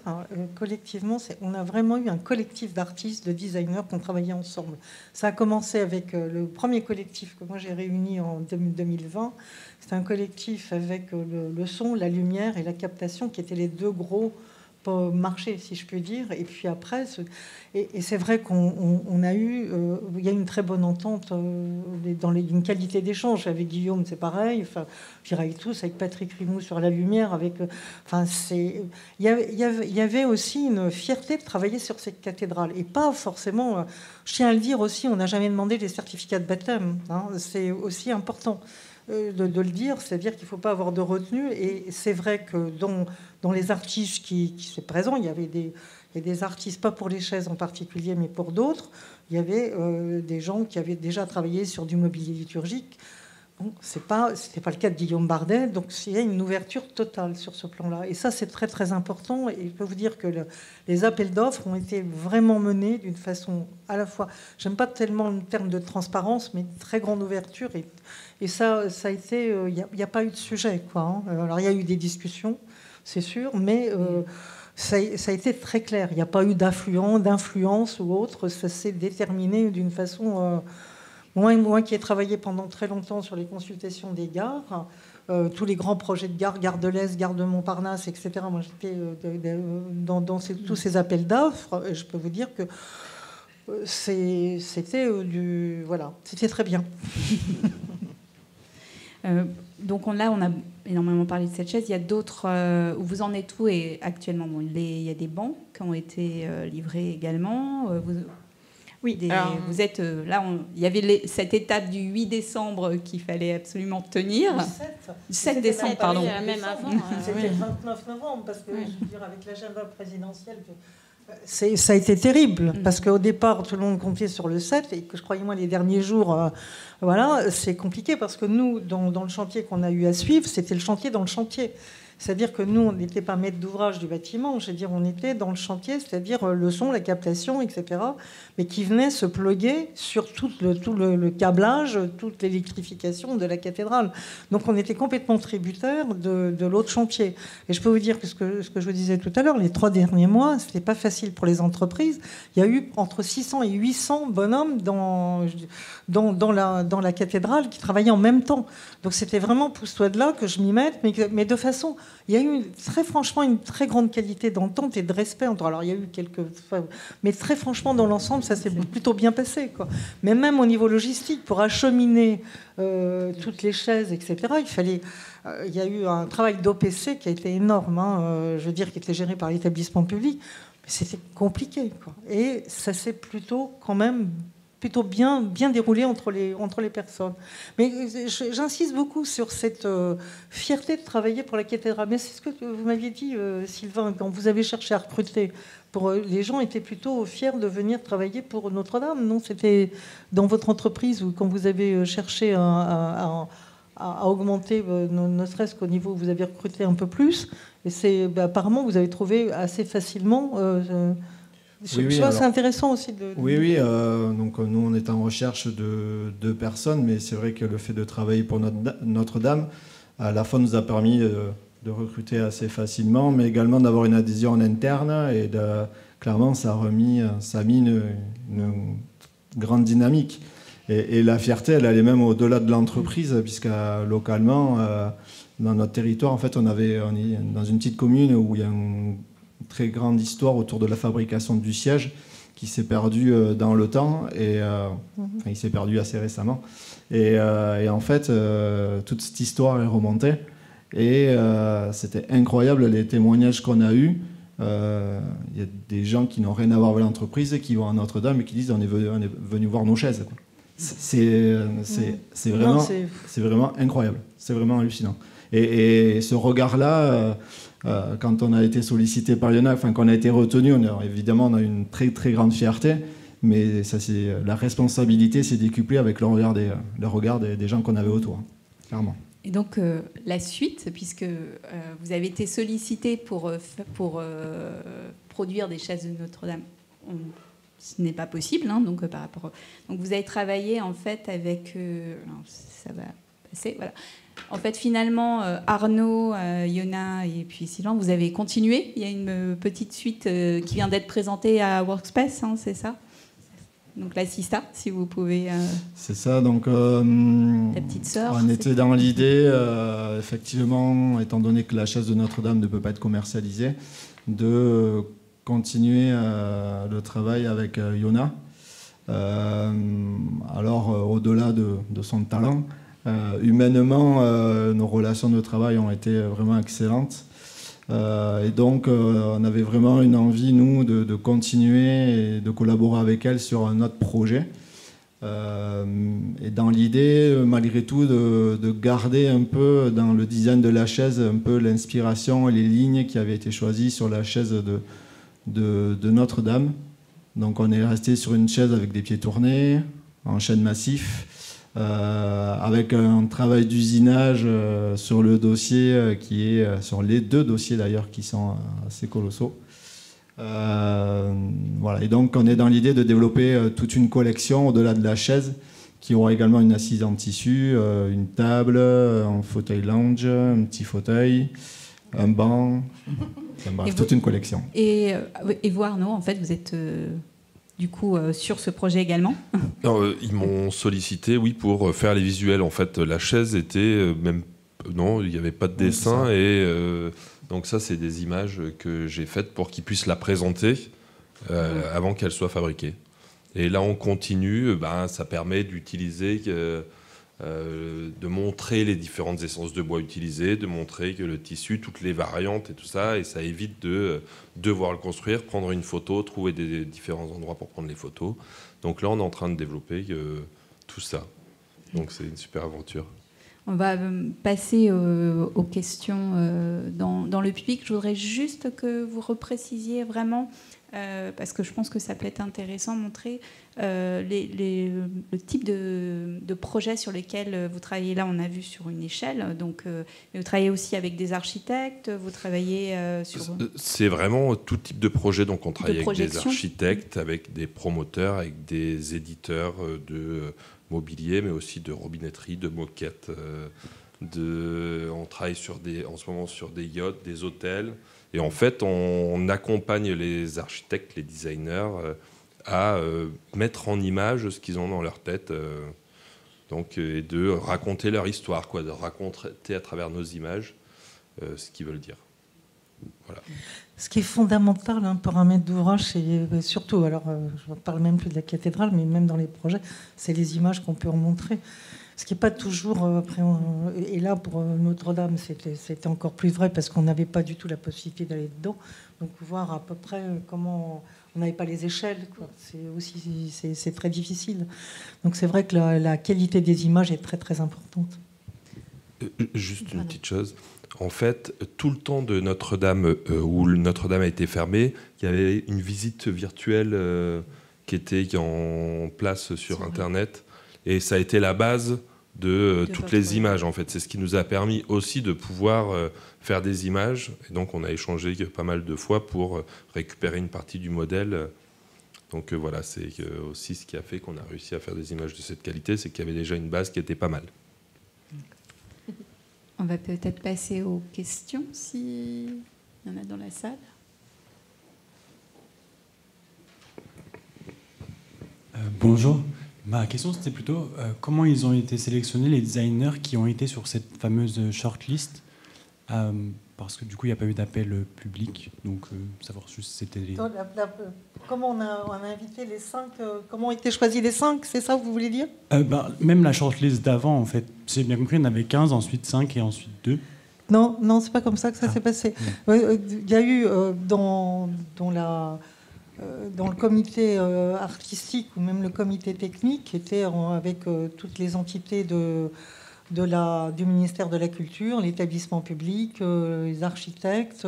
collectivement, on a vraiment eu un collectif d'artistes, de designers qui ont travaillé ensemble. Ça a commencé avec le premier collectif que moi j'ai réuni en 2020. C'était un collectif avec le son, la lumière et la captation qui étaient les deux gros marché, si je puis dire. Et puis après, et c'est vrai qu'on a eu, il y a une très bonne entente dans une qualité d'échange. Avec Guillaume, c'est pareil. Enfin, puis avec tous, avec Patrick Rimou sur la lumière. Il y avait aussi une fierté de travailler sur cette cathédrale. Et pas forcément, je tiens à le dire aussi, on n'a jamais demandé les certificats de baptême. Hein, c'est aussi important. De le dire, c'est-à-dire qu'il ne faut pas avoir de retenue. Et c'est vrai que dans les artistes qui sont présents, il y avait des artistes, pas pour les chaises en particulier, mais pour d'autres. Il y avait des gens qui avaient déjà travaillé sur du mobilier liturgique. Bon, c'était pas le cas de Guillaume Bardet, donc il y a une ouverture totale sur ce plan-là. Et ça, c'est très, très important. Et je peux vous dire que les appels d'offres ont été vraiment menés d'une façon à la fois... J'aime pas tellement le terme de transparence, mais une très grande ouverture. Et ça a été... Il n'y a pas eu de sujet, quoi. Hein. Alors, il y a eu des discussions, c'est sûr, mais ça a été très clair. Il n'y a pas eu d'influence ou autre. Ça s'est déterminé d'une façon... Moi qui ai travaillé pendant très longtemps sur les consultations des gares, tous les grands projets de gare, gare de l'Est, gare de Montparnasse, etc. Moi, j'étais dans tous ces appels d'offres. Et je peux vous dire que c'était c'était très bien. Donc là, on a énormément parlé de cette chaise. Il y a d'autres où vous en êtes où et actuellement il y a des bancs qui ont été livrés également. Oui, vous êtes là. Il y avait cette étape du 8 décembre qu'il fallait absolument tenir. Le 7 décembre, pardon. Même avant. C'était le 29 novembre, parce que je veux dire, avec l'agenda présidentiel, ça a été terrible. Parce qu'au départ, tout le monde comptait sur le 7, et que je croyais, moi, les derniers jours, c'est compliqué, parce que nous, dans le chantier qu'on a eu à suivre, c'était le chantier dans le chantier. C'est-à-dire que nous, on n'était pas maître d'ouvrage du bâtiment, je veux dire, on était dans le chantier, c'est-à-dire le son, la captation, etc., mais qui venait se pluguer sur tout le câblage, toute l'électrification de la cathédrale. Donc on était complètement tributaire de l'autre chantier. Et je peux vous dire que ce que je vous disais tout à l'heure, les 3 derniers mois, c'était pas facile pour les entreprises. Il y a eu entre 600 et 800 bonhommes dans la cathédrale qui travaillaient en même temps. Donc c'était vraiment pousse-toi de là que je m'y mette, mais de façon... Il y a eu très franchement une très grande qualité d'entente et de respect. Alors il y a eu quelques... Mais très franchement, dans l'ensemble, ça s'est plutôt bien passé, quoi. Mais même au niveau logistique, pour acheminer toutes les chaises, etc., il y a eu un travail d'OPC qui a été énorme, hein, je veux dire, qui était géré par l'établissement public. Mais c'était compliqué, quoi. Et ça s'est plutôt bien déroulé entre les personnes. Mais j'insiste beaucoup sur cette fierté de travailler pour la cathédrale. Mais c'est ce que vous m'aviez dit, Sylvain, quand vous avez cherché à recruter. Les gens étaient plutôt fiers de venir travailler pour Notre-Dame, non? C'était dans votre entreprise ou quand vous avez cherché à augmenter, ne serait-ce qu'au niveau où vous avez recruté un peu plus. Et apparemment, vous avez trouvé assez facilement... Oui, c'est intéressant aussi de... Oui. Donc nous, on est en recherche de personnes, mais c'est vrai que le fait de travailler pour Notre-Dame, à la fois nous a permis de recruter assez facilement, mais également d'avoir une adhésion en interne. Et clairement, ça a mis une grande dynamique. Et la fierté, elle allait même au-delà de l'entreprise, puisque localement, dans notre territoire, en fait, on est dans une petite commune où il y a une très grande histoire autour de la fabrication du siège qui s'est perdue dans le temps et il s'est perdu assez récemment et en fait toute cette histoire est remontée et c'était incroyable les témoignages qu'on a eus. Il y a des gens qui n'ont rien à voir avec l'entreprise et qui vont à Notre-Dame et qui disent on est venu voir nos chaises, quoi. C'est vraiment incroyable, c'est vraiment hallucinant et ce regard-là, quand on a été sollicité par Yona, qu'on a été retenu, évidemment, on a une très, très grande fierté, mais la responsabilité s'est décuplée avec le regard des gens qu'on avait autour, clairement. Et donc, la suite, puisque vous avez été sollicité pour produire des chaises de Notre-Dame, ce n'est pas possible, hein, donc, donc vous avez travaillé, en fait, avec... ça va passer, voilà. En fait, finalement, Arnaud, Yona et puis Sylvain, vous avez continué. Il y a une petite suite qui vient d'être présentée à Workspace, hein, c'est ça? Donc la Sista, si vous pouvez... C'est ça, donc... la petite sœur. On était dans l'idée, effectivement, étant donné que la chaise de Notre-Dame ne peut pas être commercialisée, de continuer le travail avec Yona. Alors, au-delà de son talent... humainement, nos relations de travail ont été vraiment excellentes. Et donc, on avait vraiment une envie, nous, de continuer et de collaborer avec elle sur un autre projet. Et dans l'idée, malgré tout, de garder un peu dans le design de la chaise un peu l'inspiration et les lignes qui avaient été choisies sur la chaise de Notre-Dame. Donc, on est resté sur une chaise avec des pieds tournés, en chêne massif. Avec un travail d'usinage sur le dossier qui est sur les 2 dossiers d'ailleurs qui sont assez colossaux. Voilà. Et donc on est dans l'idée de développer toute une collection au-delà de la chaise qui aura également une assise en tissu, une table, un fauteuil lounge, un petit fauteuil, un banc, bref, toute une collection. Et vous, Arnaud, en fait, vous êtes... du coup, sur ce projet également. Alors, ils m'ont sollicité, oui, pour faire les visuels. En fait, la chaise était non, il n'y avait pas de dessin. Et donc ça, c'est des images que j'ai faites pour qu'ils puissent la présenter avant qu'elle soit fabriquée. Et là, on continue. Ça permet d'utiliser... de montrer les différentes essences de bois utilisées, de montrer que le tissu, toutes les variantes et tout ça, et ça évite de devoir le construire, prendre une photo, trouver des différents endroits pour prendre les photos. Donc là, on est en train de développer tout ça. Donc c'est une super aventure. On va passer aux questions dans le public. Je voudrais juste que vous reprécisiez vraiment parce que je pense que ça peut être intéressant de montrer le type de projet sur lesquels vous travaillez. Là, on a vu sur une échelle. Donc, vous travaillez aussi avec des architectes, vous travaillez sur... C'est vraiment tout type de projet. Donc, on travaille avec des architectes, avec des promoteurs, avec des éditeurs de mobilier, mais aussi de robinetterie, de moquettes. On travaille en ce moment sur des yachts, des hôtels. Et en fait, on accompagne les architectes, les designers à mettre en image ce qu'ils ont dans leur tête, et de raconter leur histoire, de raconter à travers nos images ce qu'ils veulent dire. Voilà. Ce qui est fondamental pour un maître d'ouvrage, c'est surtout, alors je ne parle même plus de la cathédrale, mais même dans les projets, c'est les images qu'on peut en montrer. Ce qui n'est pas toujours... et là, pour Notre-Dame, c'était encore plus vrai parce qu'on n'avait pas du tout la possibilité d'aller dedans. Donc, voir à peu près comment... On n'avait pas les échelles, quoi. C'est très difficile. Donc, c'est vrai que la qualité des images est très, très importante. Juste une petite chose. En fait, tout le temps de Notre-Dame, où Notre-Dame a été fermée, il y avait une visite virtuelle qui était en place sur Internet. Et ça a été la base de toutes les images, en fait. C'est ce qui nous a permis aussi de pouvoir faire des images. Et donc, on a échangé pas mal de fois pour récupérer une partie du modèle. Donc, voilà, c'est aussi ce qui a fait qu'on a réussi à faire des images de cette qualité, c'est qu'il y avait déjà une base qui était pas mal. On va peut-être passer aux questions, s'il y en a dans la salle. Bonjour. Ma question, c'était plutôt comment ils ont été sélectionnés, les designers qui ont été sur cette fameuse shortlist, parce que du coup, il n'y a pas eu d'appel public, donc savoir juste si c'était... Comment on a invité les 5 comment ont été choisis les 5, c'est ça que vous voulez dire? Même la shortlist d'avant, en fait. Si j'ai bien compris, il y en avait 15, ensuite 5 et ensuite 2. Non, c'est pas comme ça que ça s'est passé. Il y a eu dans le comité artistique ou même le comité technique, qui était avec toutes les entités du ministère de la Culture, l'établissement public, les architectes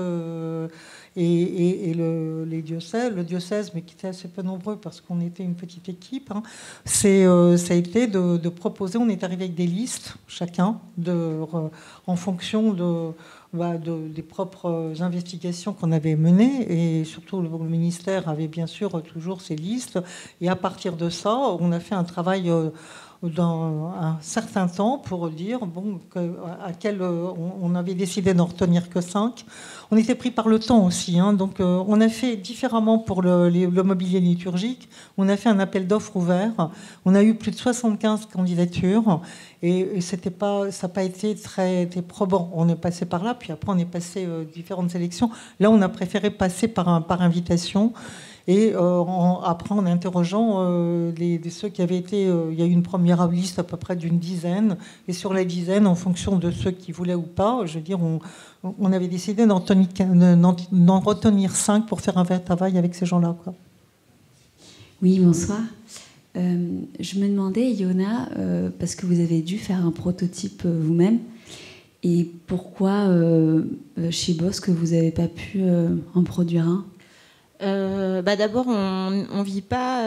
et les diocèses. Le diocèse, mais qui était assez peu nombreux parce qu'on était une petite équipe. Ça a été de proposer, on est arrivé avec des listes, chacun, en fonction des propres investigations qu'on avait menées, et surtout le ministère avait bien sûr toujours ses listes, et à partir de ça on a fait un travail dans un certain temps pour dire on avait décidé d'en retenir que 5. On était pris par le temps aussi, donc on a fait différemment pour le mobilier liturgique. On a fait un appel d'offres ouvert, on a eu plus de 75 candidatures, et ça n'a pas été très probant. On est passé par là, puis après on est passé différentes sélections. Là on a préféré passer par invitation. Et après, en interrogeant ceux qui avaient été... il y a eu une première liste à peu près d'une dizaine. Et sur la dizaine, en fonction de ceux qui voulaient ou pas, je veux dire, on avait décidé d'en retenir 5 pour faire un vrai travail avec ces gens-là, quoi. Oui, bonsoir. Je me demandais, Yona, parce que vous avez dû faire un prototype vous-même, et pourquoi chez Bosc vous n'avez pas pu en produire un? D'abord, on ne vit pas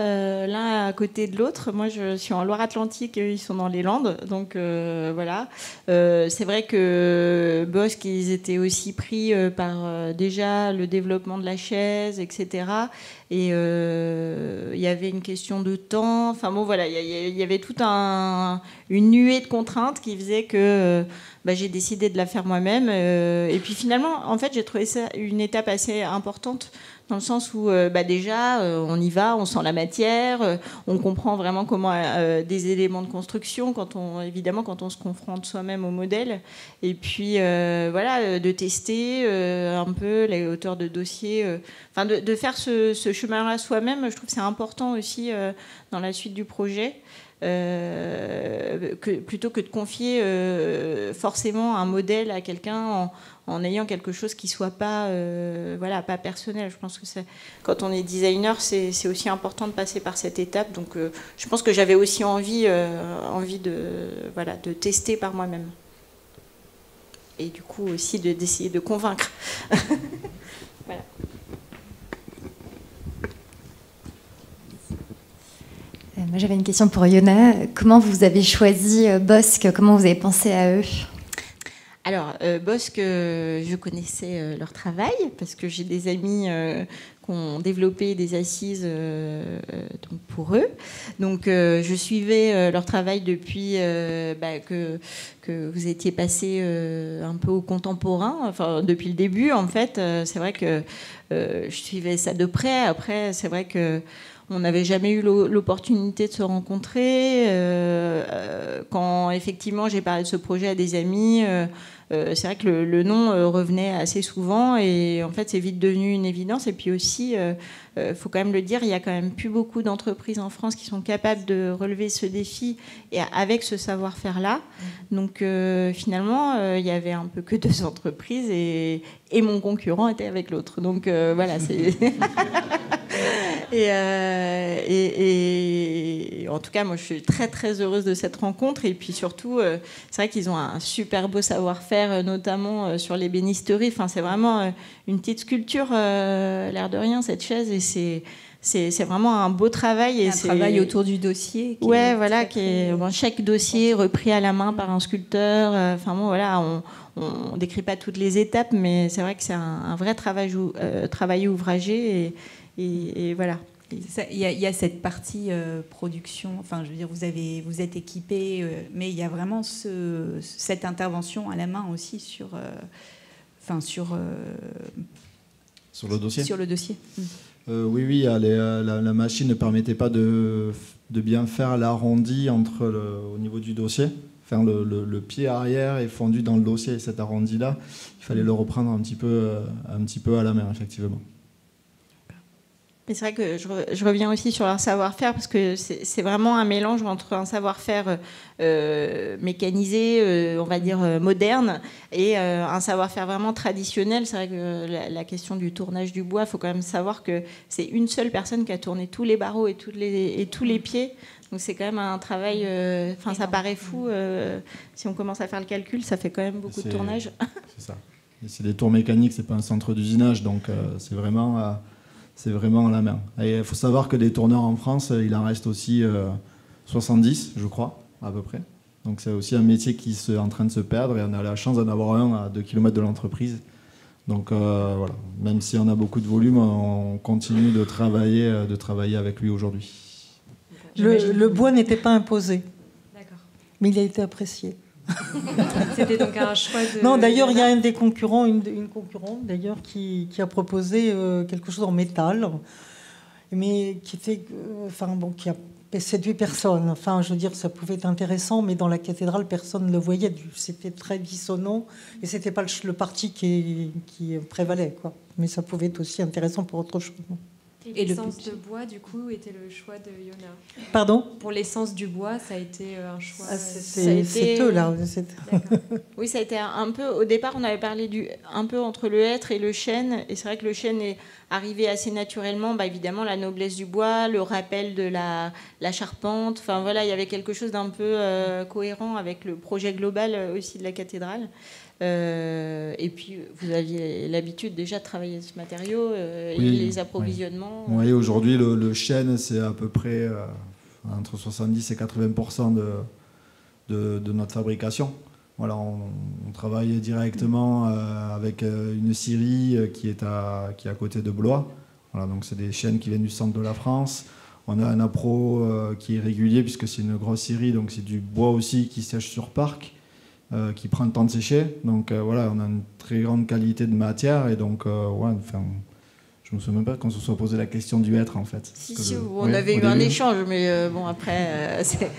l'un à côté de l'autre. Moi, je suis en Loire-Atlantique, eux, ils sont dans les Landes. Donc, voilà. C'est vrai que Bosc, ils étaient aussi pris par déjà le développement de la chaise, etc. Et il y avait une question de temps. Enfin, bon, voilà. Il y avait toute une nuée de contraintes qui faisait que j'ai décidé de la faire moi-même. Et puis, finalement, en fait, j'ai trouvé ça une étape assez importante, dans le sens où déjà on y va, on sent la matière, on comprend vraiment comment des éléments de construction quand on se confronte soi-même au modèle, et puis de tester un peu les hauteurs de dossier, de faire ce chemin-là soi-même. Je trouve que c'est important aussi dans la suite du projet. Plutôt que de confier forcément un modèle à quelqu'un en ayant quelque chose qui soit pas personnel. Je pense que quand on est designer, c'est aussi important de passer par cette étape. Donc je pense que j'avais aussi envie de tester par moi-même, et du coup aussi d'essayer de convaincre. Voilà. Moi, j'avais une question pour Yona. Comment vous avez choisi Bosc? Comment vous avez pensé à eux? Alors, Bosc, je connaissais leur travail parce que j'ai des amis qui ont développé des assises donc pour eux. Donc, je suivais leur travail depuis que vous étiez passé un peu au contemporain, enfin, depuis le début, en fait. C'est vrai que je suivais ça de près. Après, c'est vrai que on n'avait jamais eu l'opportunité de se rencontrer. Quand effectivement j'ai parlé de ce projet à des amis, c'est vrai que le nom revenait assez souvent et en fait c'est vite devenu une évidence. Et puis aussi, faut quand même le dire, il y a quand même plus beaucoup d'entreprises en France qui sont capables de relever ce défi et avec ce savoir-faire-là. Donc finalement, il y avait un peu que 2 entreprises et mon concurrent était avec l'autre. Donc voilà, c'est... Et en tout cas, moi, je suis très, très heureuse de cette rencontre. Et puis surtout, c'est vrai qu'ils ont un super beau savoir-faire, notamment sur l'ébénisterie. Enfin, c'est vraiment une petite sculpture, l'air de rien, cette chaise. Et c'est vraiment un beau travail. Et un travail autour du dossier. Ouais, voilà, chaque dossier repris à la main par un sculpteur. Enfin bon, voilà, on décrit pas toutes les étapes, mais c'est vrai que c'est un vrai travail ouvragé. Et voilà. Il y a cette partie production, enfin je veux dire, vous êtes équipé, mais il y a vraiment cette intervention à la main aussi sur le dossier. Sur le dossier. Oui, la machine ne permettait pas de bien faire l'arrondi au niveau du dossier. Enfin, le pied arrière est fondu dans le dossier et cet arrondi-là, il fallait le reprendre un petit peu à la main, effectivement. Mais c'est vrai que je reviens aussi sur leur savoir-faire parce que c'est vraiment un mélange entre un savoir-faire mécanisé, on va dire moderne, et un savoir-faire vraiment traditionnel. C'est vrai que la question du tournage du bois, il faut quand même savoir que c'est une seule personne qui a tourné tous les barreaux et tous les pieds. Donc c'est quand même un travail... Enfin, ça paraît fou. Si on commence à faire le calcul, ça fait quand même beaucoup de tournage. C'est ça. Et c'est des tours mécaniques, c'est pas un centre d'usinage, donc c'est vraiment à la main. Et il faut savoir que des tourneurs en France, il en reste aussi 70, je crois, à peu près. Donc c'est aussi un métier qui est en train de se perdre et on a la chance d'en avoir un à 2 km de l'entreprise. Donc voilà, même si on a beaucoup de volume, on continue de travailler avec lui aujourd'hui. Le bois n'était pas imposé, D'accord. mais il a été apprécié. C'était donc un choix de... Non, d'ailleurs, il y a un des concurrents, une concurrente d'ailleurs, qui a proposé quelque chose en métal, mais qui était, qui a séduit personne. Enfin, je veux dire, ça pouvait être intéressant, mais dans la cathédrale, personne ne le voyait. C'était très dissonant, et c'était pas le parti qui prévalait, quoi. Mais ça pouvait être aussi intéressant pour autre chose. Et l'essence de bois, du coup, était le choix de Yona. Pardon ? Pour l'essence du bois, ça a été un choix... C'est eux, là. Oui, ça a été un peu... Au départ, on avait parlé un peu entre le hêtre et le chêne. Et c'est vrai que le chêne est arrivé assez naturellement. Évidemment, la noblesse du bois, le rappel de la charpente. Enfin, voilà, il y avait quelque chose d'un peu cohérent avec le projet global aussi de la cathédrale. Et puis, vous aviez l'habitude déjà de travailler ce matériau et les approvisionnements. Oui, aujourd'hui, le chêne, c'est à peu près entre 70 et 80% de notre fabrication. Voilà, on travaille directement avec une scierie qui est à côté de Blois. Voilà, donc c'est des chênes qui viennent du centre de la France. On a un appro qui est régulier puisque c'est une grosse scierie, donc c'est du bois aussi qui sèche sur parc. Qui prend le temps de sécher. Donc voilà, on a une très grande qualité de matière et donc je me souviens même pas qu'on se soit posé la question du hêtre en fait. Si, on avait eu un échange, mais bon après c'est...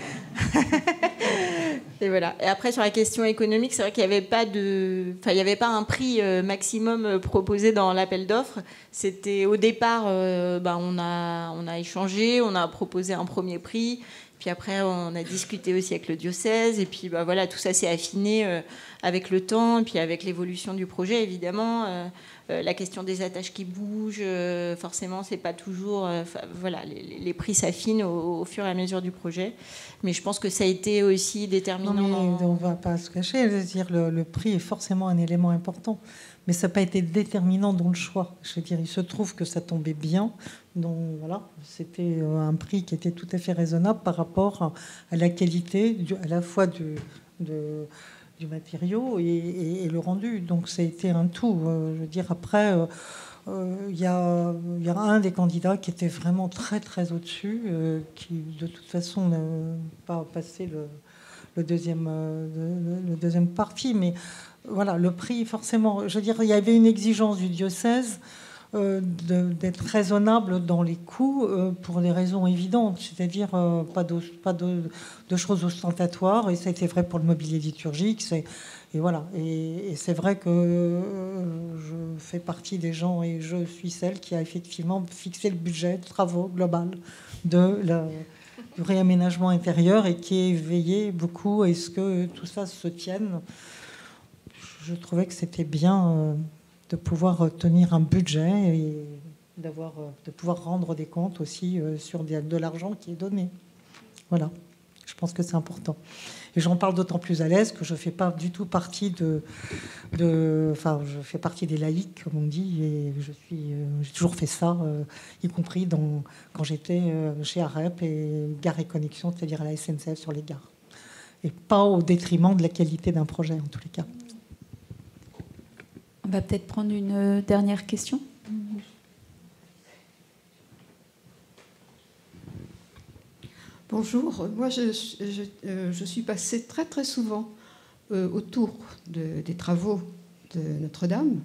Et voilà. Et après sur la question économique, c'est vrai qu'il n'y avait pas un prix maximum proposé dans l'appel d'offres. C'était au départ, on a échangé, on a proposé un premier prix. Puis après, on a discuté aussi avec le diocèse. Et puis, voilà, tout ça s'est affiné avec le temps. Et puis, avec l'évolution du projet, évidemment. La question des attaches qui bougent, forcément, c'est pas toujours... voilà, les prix s'affinent au fur et à mesure du projet. Mais je pense que ça a été aussi déterminant. On ne va pas se cacher. Je veux dire, le prix est forcément un élément important. mais ça n'a pas été déterminant dans le choix. Je veux dire, il se trouve que ça tombait bien. Donc voilà, c'était un prix qui était tout à fait raisonnable par rapport à la qualité, à la fois du matériau et le rendu. Donc ça a été un tout. Je veux dire, après, il y a un des candidats qui était vraiment très très au-dessus, qui de toute façon n'a pas passé le deuxième parti. Mais voilà, le prix, forcément, je veux dire, il y avait une exigence du diocèse d'être raisonnable dans les coûts pour des raisons évidentes, c'est-à-dire pas de choses ostentatoires, et ça a été vrai pour le mobilier liturgique. Et voilà, et c'est vrai que je fais partie des gens, et je suis celle qui a effectivement fixé le budget de travaux global du réaménagement intérieur, et qui est veillé beaucoup à ce que tout ça se tienne. Je trouvais que c'était bien de pouvoir tenir un budget et de pouvoir rendre des comptes aussi sur de l'argent qui est donné. Voilà, je pense que c'est important. Et j'en parle d'autant plus à l'aise que je ne fais pas du tout partie enfin, je fais partie des laïcs, comme on dit, et j'ai toujours fait ça, y compris quand j'étais chez AREP et Gare et Connexion, c'est-à-dire à la SNCF sur les gares. Et pas au détriment de la qualité d'un projet, en tous les cas. On va peut-être prendre une dernière question. Bonjour, moi je suis passée très très souvent autour des travaux de Notre-Dame,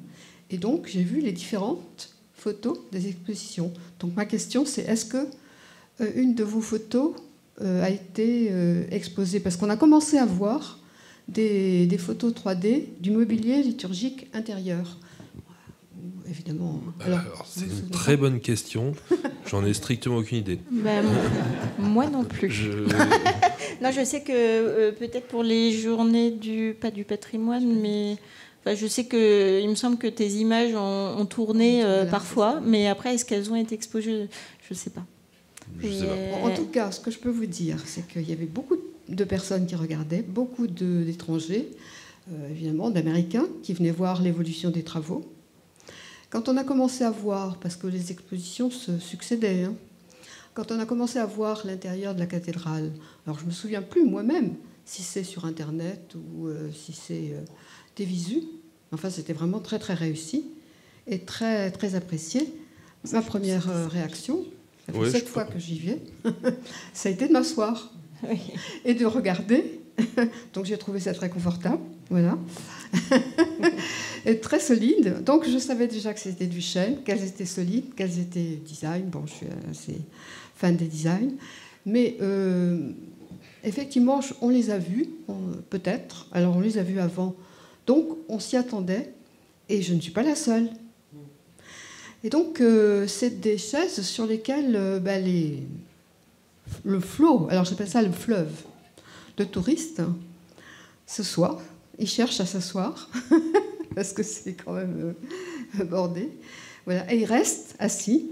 et donc j'ai vu les différentes photos des expositions. Donc ma question c'est, est-ce que une de vos photos a été exposée? Parce qu'on a commencé à voir des photos 3D du mobilier liturgique intérieur. Évidemment. Alors c'est une très bonne question. J'en ai strictement aucune idée. Moi non plus. Non, je sais que peut-être pour les journées pas du patrimoine, mais enfin, je sais que il me semble que tes images ont tourné parfois, mais après est-ce qu'elles ont été exposées? Je ne sais pas. Je sais pas. En tout cas, ce que je peux vous dire, c'est qu'il y avait beaucoup de personnes qui regardaient, beaucoup d'étrangers, évidemment d'Américains qui venaient voir l'évolution des travaux. Quand on a commencé à voir, parce que les expositions se succédaient, quand on a commencé à voir l'intérieur de la cathédrale, alors je ne me souviens plus moi-même si c'est sur Internet ou si c'est des visus, enfin c'était vraiment très très réussi et très très apprécié. Ma première réaction, ça fait 7 fois que j'y vais, ça a été de m'asseoir et de regarder. Donc j'ai trouvé ça très confortable, voilà. Et très solide. Donc je savais déjà que c'était du chêne, qu'elles étaient solides, qu'elles étaient design. Bon, je suis assez fan des designs. Mais effectivement, on les a vus, peut-être. Alors on les a vus avant. Donc on s'y attendait. Et je ne suis pas la seule. Et donc c'est des chaises sur lesquelles le flot, alors j'appelle ça le fleuve, de touristes s'assoient. Ils cherchent à s'asseoir. Parce que c'est quand même bordé. Voilà. Et ils restent assis.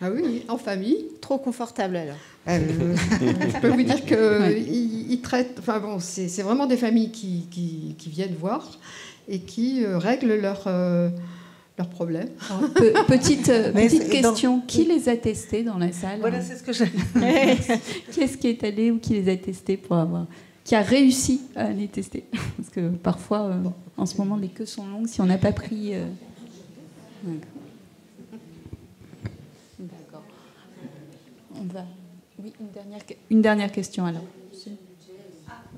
Ah oui, en famille. Trop confortable alors. Je peux vous dire qu'ils traitent... Enfin bon, c'est vraiment des familles qui viennent voir et qui règlent leurs problèmes. Petite question. Qui les a testés dans la salle? Voilà, c'est ce que j'ai... Qui est-ce qui est allé ou qui les a testés pour avoir... qui a réussi à les tester? Parce que parfois, en ce moment, les queues sont longues si on n'a pas pris... D'accord. On va... Oui, une dernière question alors.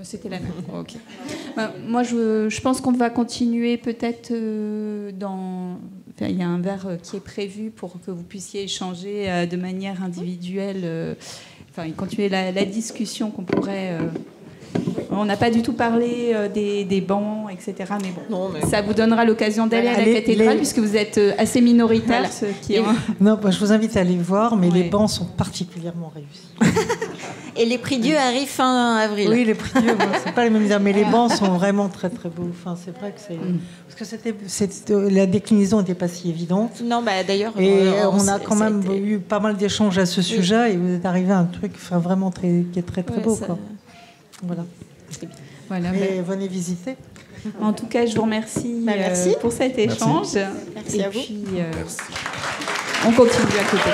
C'était la même. Ok. Moi, je pense qu'on va continuer peut-être dans... Enfin, il y a un verre qui est prévu pour que vous puissiez échanger de manière individuelle, enfin, continuer la discussion qu'on pourrait... On n'a pas du tout parlé des bancs, etc. Mais bon, ça vous donnera l'occasion d'aller à la cathédrale, puisque vous êtes assez minoritaires. Voilà. Non, je vous invite à aller voir, mais les bancs sont particulièrement réussis. Et les prix Dieu arrivent fin avril. Oui, les prix Dieu, c'est pas les mêmes, mais les bancs sont vraiment très très beaux. Enfin, c'est vrai que parce que la déclinaison n'était pas si évidente. Non, d'ailleurs. Et on a quand même eu pas mal d'échanges à ce sujet, et vous êtes arrivé à un truc, vraiment qui est très très beau, quoi. Voilà. Voilà, mais venez visiter. En tout cas, je vous remercie, merci. Pour cet échange. Merci à vous. Puis, Merci. on continue à côté.